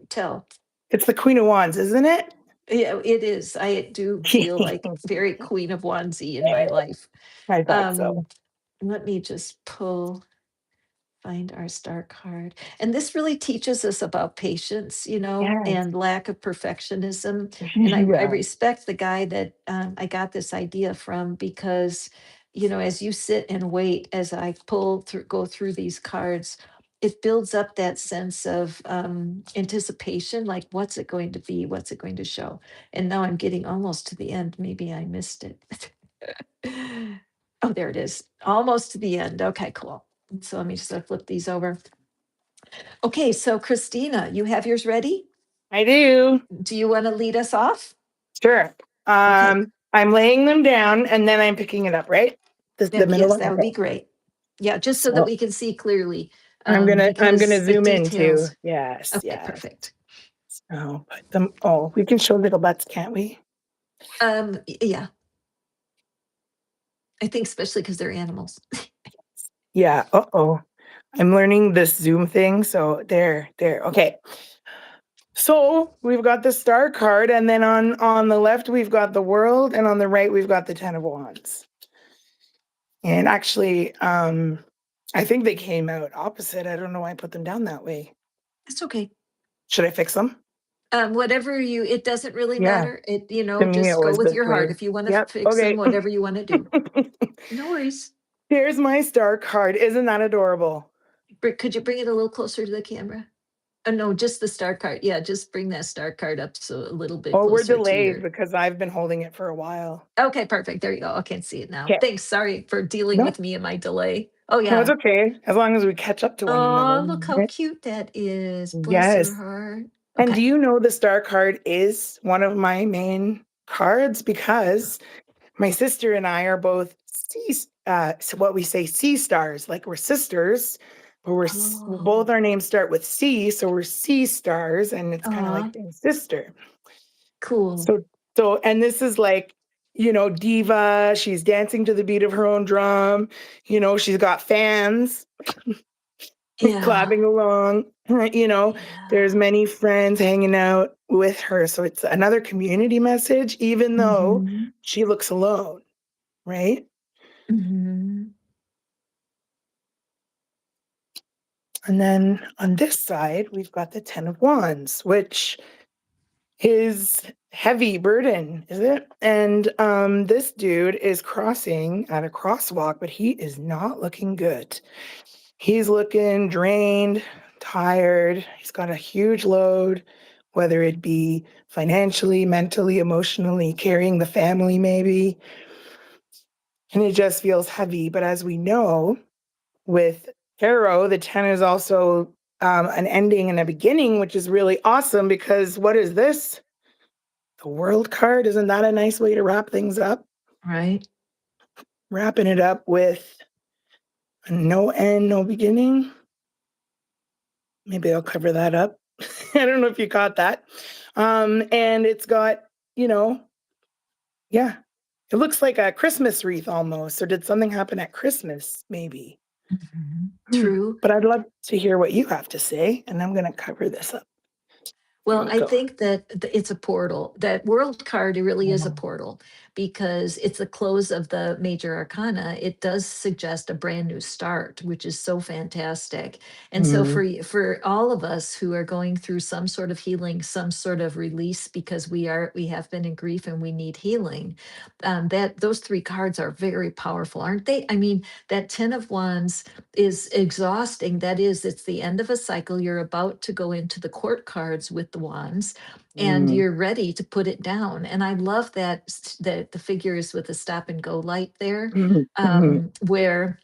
Tell. It's the Queen of Wands, isn't it? Yeah, it is. I do feel like very Queen of Wandsy in my life. I thought so. Let me just find our star card. And this really teaches us about patience, Yes. and lack of perfectionism. And I Yeah. respect the guy that I got this idea from because, as you sit and wait, as I go through these cards, it builds up that sense of anticipation, like what's it going to be? What's it going to show? And now I'm getting almost to the end. Maybe I missed it. Oh, there it is. Almost to the end. Okay, cool. So let me just flip these over. Okay, so Christina, you have yours ready? I do. Do you want to lead us off? Sure. Okay. I'm laying them down and then I'm picking it up, right? The middle Yes, one. that would Okay. be great. Yeah, just so that So we can see clearly, I'm because gonna the zoom in too. details. Yes, Okay, yes. perfect. So put them. Oh, we can show little butts, can't we? Yeah, I think especially because they're animals. Yeah. Uh-oh. I'm learning this Zoom thing. So there. Okay. So we've got the star card, and then on the left we've got the world, and on the right we've got the 10 of Wands. And actually, I think they came out opposite. I don't know why I put them down that way. It's okay. Should I fix them? It doesn't really Yeah. matter. To me, it Just go was with this your heart. way. If you want to Yep. fix them, Okay. whatever you want to do. No worries. Here's my star card. Isn't that adorable? Could you bring it a little closer to the camera? No, just the star card. Yeah, just bring that star card up so a little bit Oh, we're closer to delayed your. because I've been holding it for a while. Okay, perfect. There you go. I can see it now. Okay. Thanks. Sorry for dealing No, with me and my delay. Oh no, it's yeah. okay. As long as we catch up to one Oh, another. look how Right? cute that is. Bless her Yes. heart. And do Okay. you know the star card is one of my main cards because my sister and I are both so what we say sea stars, like we're sisters, but Oh. both our names start with C, so we're sea stars, and it's kind of like being sister. Cool. So and this is like, diva. She's dancing to the beat of her own drum. She's got fans Yeah. clapping along. There's Yeah. many friends hanging out with her. So it's another community message, even though Mm-hmm. she looks alone, right? Mm-hmm. And then on this side, we've got the 10 of Wands, which is heavy burden, is it? And this dude is crossing at a crosswalk, but he is not looking good. He's looking drained, tired. He's got a huge load, whether it be financially, mentally, emotionally, carrying the family maybe. And it just feels heavy. But as we know, with tarot, the 10 is also an ending and a beginning, which is really awesome because what is this? The world card. Isn't that a nice way to wrap things up? Right. Wrapping it up with No end, no beginning. Maybe I'll cover that up. I don't know if you caught that. And it's got, you know, yeah, it looks like a Christmas wreath almost. Or did something happen at Christmas? Maybe. True. But I'd love to hear what you have to say, and I'm going to cover this up. Here Well, we I go. think that it's a portal. That world card really is a portal because it's the close of the major arcana. It does suggest a brand new start, which is so fantastic. And so Mm, for all of us who are going through some sort of healing, some sort of release because we have been in grief and we need healing, that those three cards are very powerful, aren't they? I mean, that 10 of Wands is exhausting. That is, it's the end of a cycle. You're about to go into the court cards with the wands and mm, you're ready to put it down. And I love that the figures with the stop and go light there, mhm, mhm, where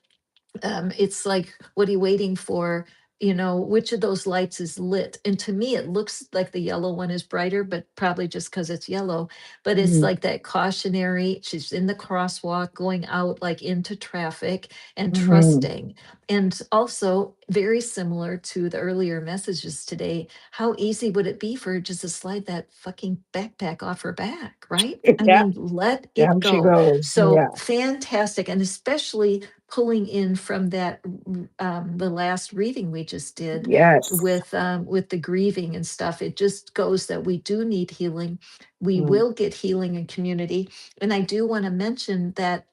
it's like, what are you waiting for? You know, which of those lights is lit? And to me, it looks like the yellow one is brighter, but probably just because it's yellow. But it's mhm, like that cautionary, she's in the crosswalk, going out like into traffic and mhm. trusting. And also, very similar to the earlier messages today, how easy would it be for her just to slide that fucking backpack off her back, right? I Yeah, mean, let it down she go. goes. So Yeah. fantastic. And especially pulling in from that the last reading we just did Yes. with the grieving and stuff. It just goes that we do need healing. We Mm, will get healing in community. And I do want to mention that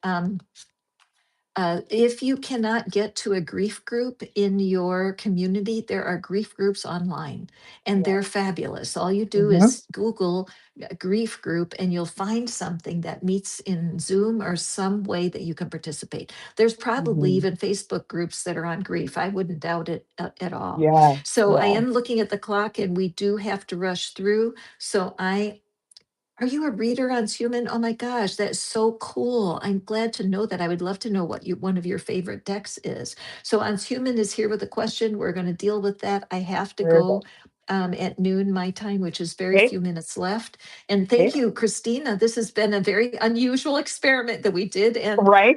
if you cannot get to a grief group in your community, there are grief groups online and yeah. they're fabulous. All you do Mhm, is Google a grief group and you'll find something that meets in Zoom or some way that you can participate. There's probably mhm. even Facebook groups that are on grief. I wouldn't doubt it at all. Yes. So I Yeah. am looking at the clock and we do have to rush through. So are you a reader on Human? Oh my gosh, that's so cool. I'm glad to know that. I would love to know what one of your favorite decks is. So on Human is here with a question. We're going to deal with that. I have to Very good. go at noon my time, which is very Okay. few minutes left. And Okay. thank you, Christina. This has been a very unusual experiment that we did, and Right.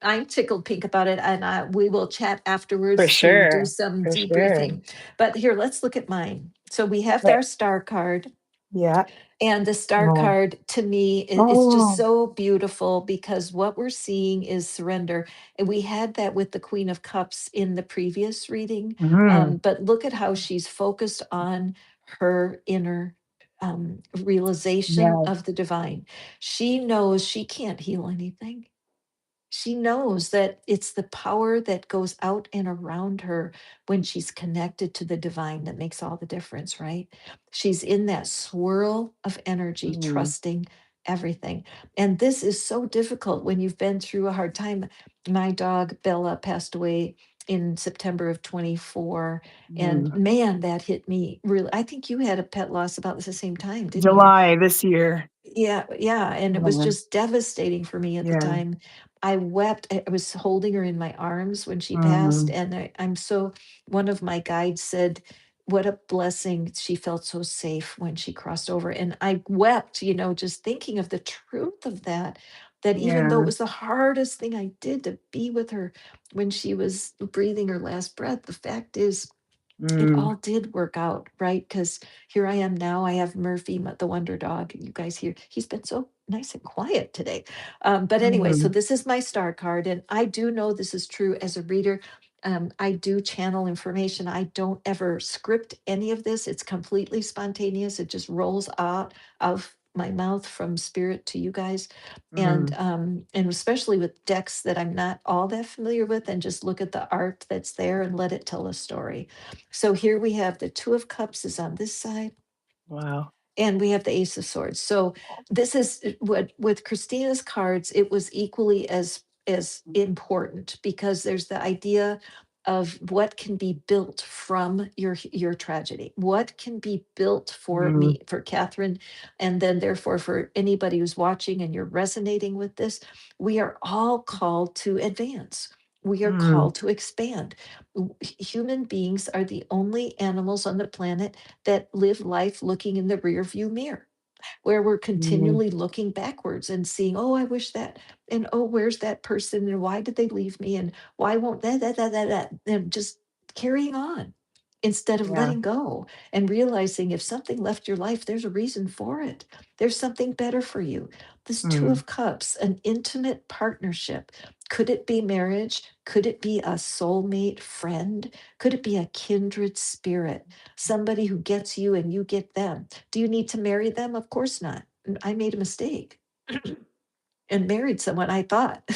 I'm tickled pink about it. And we will chat For afterwards to do sure. some For sure. debriefing. But here, let's look at mine. So we have Okay. our star card. Yeah. And the star Oh. card to me is just Oh. so beautiful because what we're seeing is surrender. And we had that with the Queen of Cups in the previous reading. Mhm. But look at how she's focused on her inner realization Yes. of the divine. She knows she can't heal anything. She knows that it's the power that goes out and around her when she's connected to the divine that makes all the difference, right? She's in that swirl of energy, Mm, trusting everything. And this is so difficult when you've been through a hard time. My dog, Bella, passed away in September of 24. And mm. man, that hit me really. I think you had a pet loss about the same time, didn't you? July this year. Yeah, yeah, and it was Yeah. just devastating for me at the Yeah. time. I wept. I was holding her in my arms when she passed, Mhm. and I'm so. One of my guides said, "What a blessing! She felt so safe when she crossed over," and I wept. You know, just thinking of the truth of that. That even though it Yeah. was the hardest thing I did to be with her when she was breathing her last breath, the fact is it Mm, all did work out, right? Because here I am now. I have Murphy, the wonder dog. You guys hear, he's been so nice and quiet today. But anyway, so mhm, this is my star card. And I do know this is true as a reader. I do channel information. I don't ever script any of this. It's completely spontaneous. It just rolls out of my mouth from spirit to you guys. mhm. And especially with decks that I'm not all that familiar with, and just look at the art that's there and let it tell a story. So here we have the Two of Cups is on this side, Wow. and we have the Ace of Swords. So this is what with Christina's cards, it was equally as important because there's the idea of what can be built from your tragedy. What can be built for Mhm, me, for Catherine, and then therefore for anybody who's watching and you're resonating with this, we are all called to advance. We are mm, called to expand. Human beings are the only animals on the planet that live life looking in the rear view mirror. where we're Mm, continually looking backwards and seeing, oh, I wish that, and oh, where's that person, and why did they leave me, and why won't that, and just carrying on instead of yeah. letting go and realizing if something left your life, there's a reason for it. There's something better for you. This Two Mm, of Cups, an intimate partnership. Could it be marriage? Could it be a soulmate friend? Could it be a kindred spirit? Somebody who gets you and you get them. Do you need to marry them? Of course not. I made a mistake and married someone I thought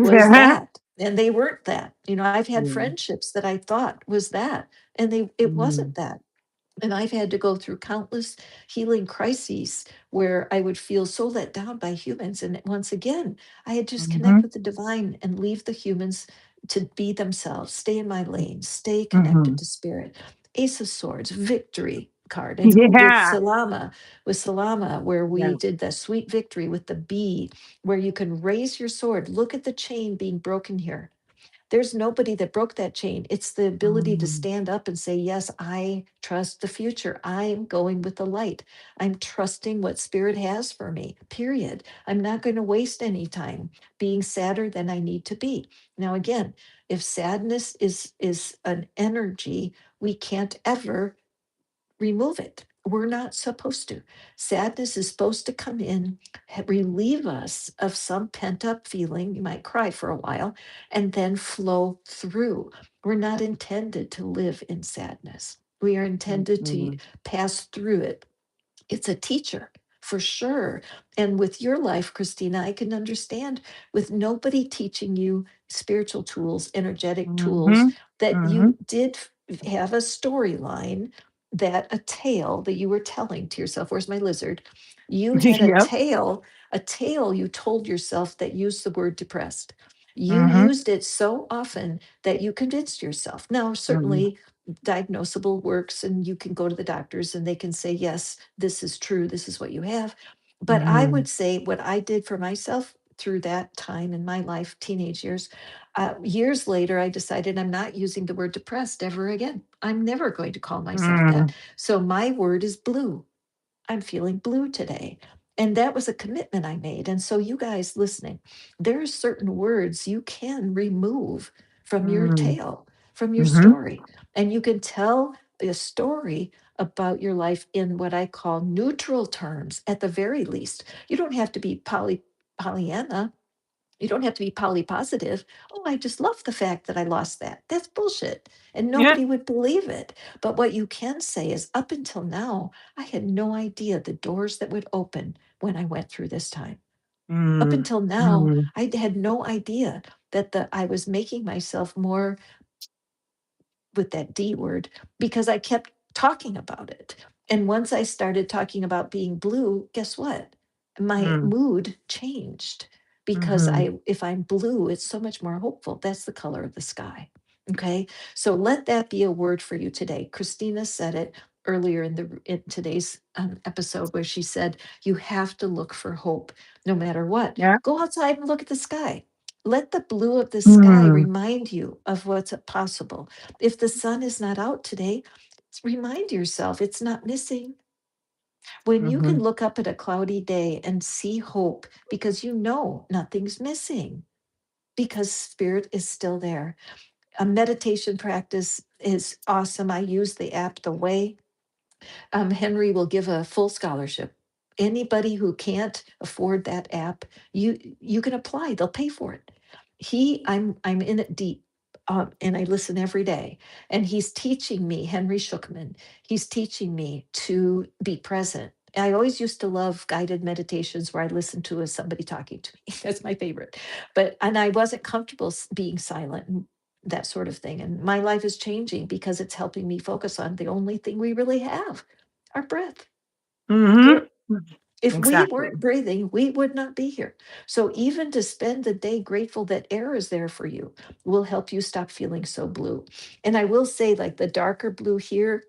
was yeah. that. And they weren't that. I've had Mm, friendships that I thought was that, and it mm, wasn't that. And I've had to go through countless healing crises where I would feel so let down by humans. And once again, I had to just connect mhm, with the divine and leave the humans to be themselves, stay in my lane, stay connected mhm. to spirit. Ace of Swords, victory card. And Yeah. With Salama, where we Yeah. did the sweet victory with the bee, where you can raise your sword. Look at the chain being broken here. There's nobody that broke that chain. It's the ability to Mm, stand up and say, yes, I trust the future. I'm going with the light. I'm trusting what spirit has for me, period. I'm not going to waste any time being sadder than I need to be. Now, again, if sadness is an energy, we can't ever remove it. We're not supposed to. Sadness is supposed to come in, relieve us of some pent up feeling. You might cry for a while and then flow through. We're not intended to live in sadness. We are mm, intended to mm, pass through it. It's a teacher for sure. And with your life, Christina, I can understand with nobody teaching you spiritual tools, energetic tools, mhm, that mhm. you did have a storyline, that a tale that you were telling to yourself. Where's my lizard? You had Yep. a tale you told yourself that used the word depressed. You Mhm, used it so often that you convinced yourself. Now, mhm, certainly diagnosable works and you can go to the doctors and they can say, yes, this is true, this is what you have. But I mhm, would say what I did for myself through that time in my life, teenage years, years later, I decided I'm not using the word depressed ever again. I'm never going to call myself that. mm, So my word is blue. I'm feeling blue today. And that was a commitment I made. And so, you guys listening, there are certain words you can remove from your mm, tale, from your mhm. story. And you can tell a story about your life in what I call neutral terms at the very least. You don't have to be Pollyanna. You don't have to be poly positive. Oh, I just love the fact that I lost that. That's bullshit. And Yeah. nobody would believe it. But what you can say is up until now, I had no idea the doors that would open when I went through this time. Up Mm, until now, mm, I had no idea that I was making myself more with that D word because I kept talking about it. And once I started talking about being blue, guess what? My mm, mood changed because mhm. if I'm blue, it's so much more hopeful. That's the color of the sky. Okay. So let that be a word for you today. Christina said it earlier in today's episode where she said, you have to look for hope no matter what. Yeah. Go outside and look at the sky. Let the blue of the sky Mm, remind you of what's possible. If the sun is not out today, remind yourself it's not missing. When you can mhm, look up at a cloudy day and see hope because you know nothing's missing, because spirit is still there. A meditation practice is awesome. I use the app The Way. Henry will give a full scholarship. Anybody who can't afford that app, you can apply. They'll pay for it. I'm in it deep, and I listen every day. And he's teaching me, Henry Shookman. He's teaching me to be present. I always used to love guided meditations where I listen to as somebody talking to me. That's my favorite. And I wasn't comfortable being silent and that sort of thing. And my life is changing because it's helping me focus on the only thing we really have, our breath. mhm. Period. If we Exactly. weren't breathing, we would not be here. So even to spend the day grateful that air is there for you will help you stop feeling so blue. And I will say, like the darker blue here,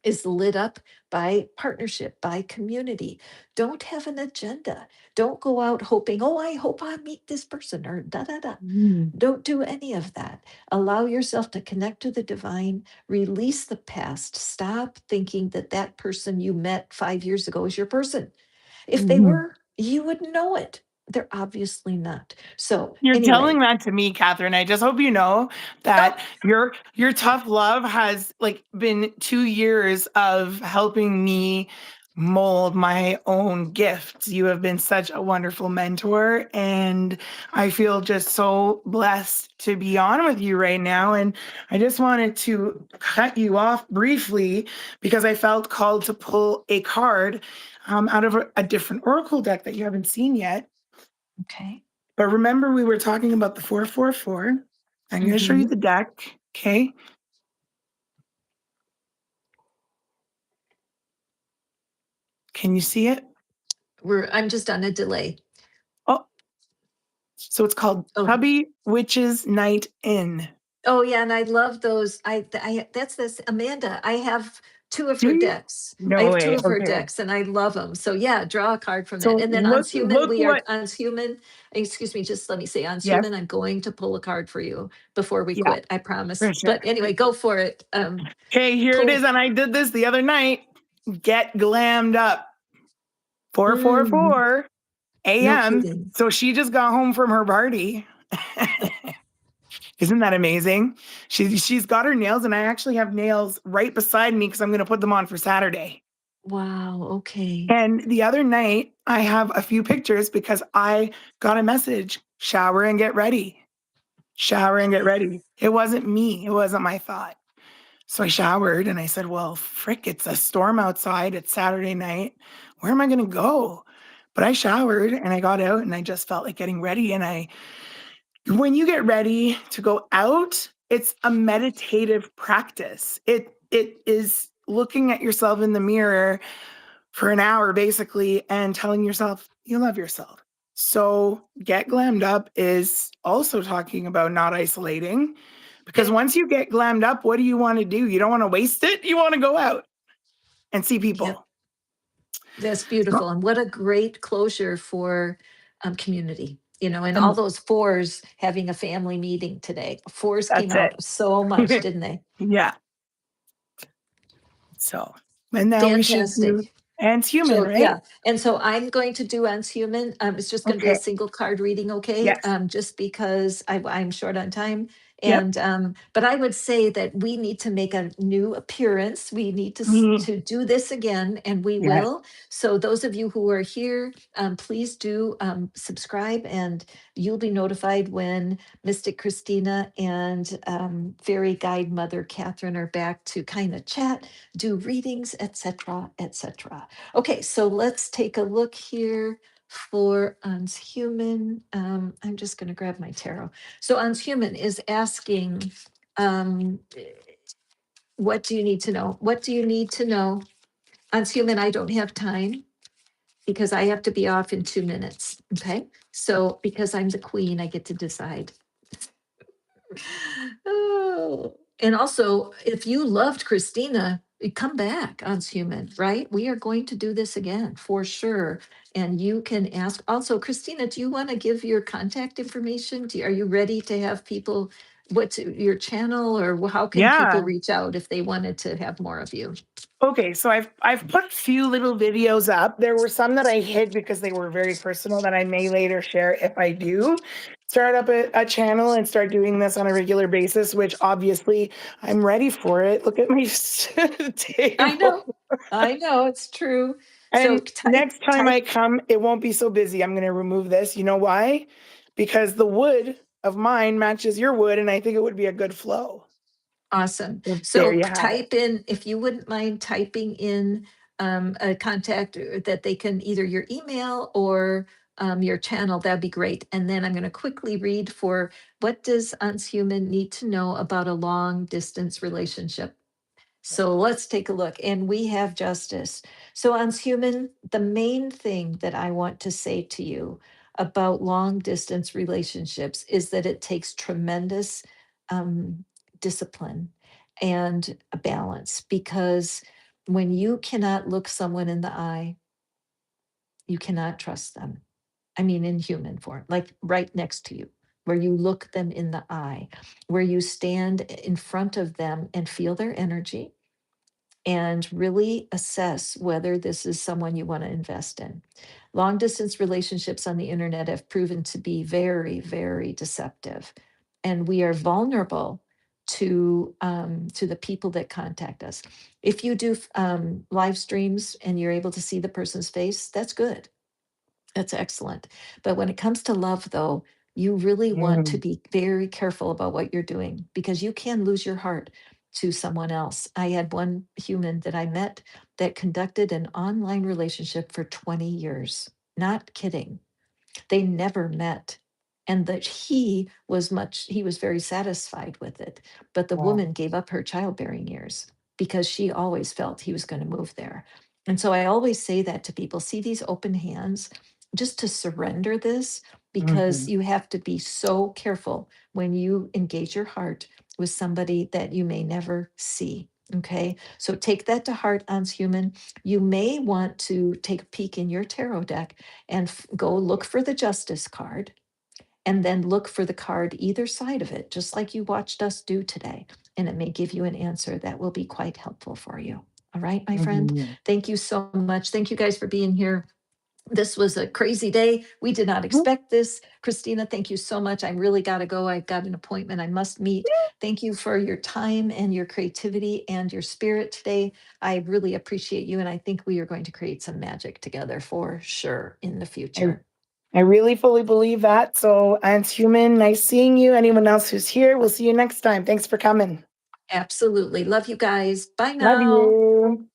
is lit up by partnership, by community. Don't have an agenda. Don't go out hoping, oh, I hope I meet this person or da da da. Mm. Don't do any of that. Allow yourself to connect to the divine, release the past. Stop thinking that that person you met 5 years ago is your person. If they Mhm. were, you would know it. They're obviously not. So, You're telling anyway, that to me, Catherine. I just hope you know oh, that your tough love has like been 2 years of helping me mold my own gifts. You have been such a wonderful mentor, and I feel just so blessed to be on with you right now. And I just wanted to cut you off briefly because I felt called to pull a card out of a different oracle deck that you haven't seen yet. okay. But remember, we were talking about the 444. I'm going to show you Hmm. the deck. Okay. Can you see it? I'm just on a delay. Oh, so it's called Oh, Hubby Witch's Night In. oh yeah, and I love those. That's this Amanda. I have two of Do her you? decks. I No have two way. of her Okay. decks, and I love them. So yeah, draw a card from that. So And then on human, look we are what, on human. Excuse me, just let me say on yes, human. I'm going to pull a card for you before we yeah, quit. I promise. for sure. But anyway, go for it. Okay, here it is. Pull. And I did this the other night. Get glammed up. Mm, 444 no a.m. kidding. So she just got home from her party. Isn't that amazing? She's got her nails, and I actually have nails right beside me because I'm going to put them on for Saturday. Wow. Okay. And the other night, I have a few pictures because I got a message: shower and get ready. Shower and get ready. It wasn't me. It wasn't my thought. So I showered and I said, well, frick, it's a storm outside. It's Saturday night. Where am I going to go? But I showered and I got out and I just felt like getting ready. And when you get ready to go out, it's a meditative practice. It is looking at yourself in the mirror for an hour basically and telling yourself you love yourself. So get glammed up is also talking about not isolating, because Yep. once you get glammed up, what do you want to do? You don't want to waste it. You want to go out and see Yep. people. That's So, beautiful. And what a great closure for community. And all and those fours having a family meeting today. Fours came that's out so much, it. didn't they? Yeah. So, and now we should do, Fantastic. and it's human, So right? yeah, and so I'm going to do Ans Human. It's just going to be a Okay. single card reading, okay? Yes. Just because I'm short on time. Yep. And but I would say that we need to make a new appearance. We need Mhm. to do this again, and we Yes. will. So those of you who are here, please do subscribe, and you'll be notified when Mystic Christina and Fairy Guide Mother Catherine are back to kind of chat, do readings, etc., etc. Okay, so let's take a look here for Uns Human. I'm just going to grab my tarot. So Uns Human is asking, um, what do you need to know? What do you need to know? Uns Human, I don't have time because I have to be off in 2 minutes. Okay, so because I'm the queen, I get to decide. Oh, and also, if you loved Christina, come back on Human, right? We are going to do this again for sure. And you can ask also, Christina, do you want to give your contact information? Are you ready to have people, what's your channel, or how can people Yeah. reach out if they wanted to have more of you? Okay, so I've put a few little videos up. There were some that I hid because they were very personal that I may later share if I do start up a channel and start doing this on a regular basis, which obviously I'm ready for it. Look at my I know, table. I know, it's true. So And type, next time type. I come, it won't be so busy. I'm going to remove this. You know why? Because the wood of mine matches your wood, and I think it would be a good flow. Awesome. So there So you have it. type in, if you wouldn't mind typing in a contact that they can either your email or your channel, that'd be great. And then I'm going to quickly read for what does Uns Human need to know about a long distance relationship? So let's take a look. And we have justice. So, on human, the main thing that I want to say to you about long distance relationships is that it takes tremendous um, discipline and a balance because when you cannot look someone in the eye, you cannot trust them. I mean, in human form, like right next to you, where you look them in the eye, where you stand in front of them and feel their energy and really assess whether this is someone you want to invest in. Long distance relationships on the internet have proven to be very, very deceptive. And we are vulnerable to the people that contact us. If you do live streams and you're able to see the person's face, that's good. That's excellent. But when it comes to love, though, you really want to Mm. be very careful about what you're doing because you can lose your heart to someone else. I had one human that I met that conducted an online relationship for 20 years. Not kidding. They never met. And that he was very satisfied with it. But the Wow. woman gave up her childbearing years because she always felt he was going to move there. And so I always say that to people, see these open hands, just to surrender this, because Mhm. you have to be so careful when you engage your heart with somebody that you may never see. Okay. So take that to heart, Ans Human. You may want to take a peek in your tarot deck and go look for the justice card and then look for the card either side of it, just like you watched us do today. And it may give you an answer that will be quite helpful for you. All right, my friend. Mhm. Thank you so much. Thank you guys for being here. This was a crazy day. We did not Mhm. expect this. Christina, thank you so much. I really got to go. I've got an appointment I must meet. Thank you for your time and your creativity and your spirit today. I really appreciate you. And I think we are going to create some magic together for sure in the I future. I really fully believe that. So, Ants Human, nice seeing you. Anyone else who's here, we'll see you next time. Thanks for coming. Absolutely. Love you guys. Bye Love now. you.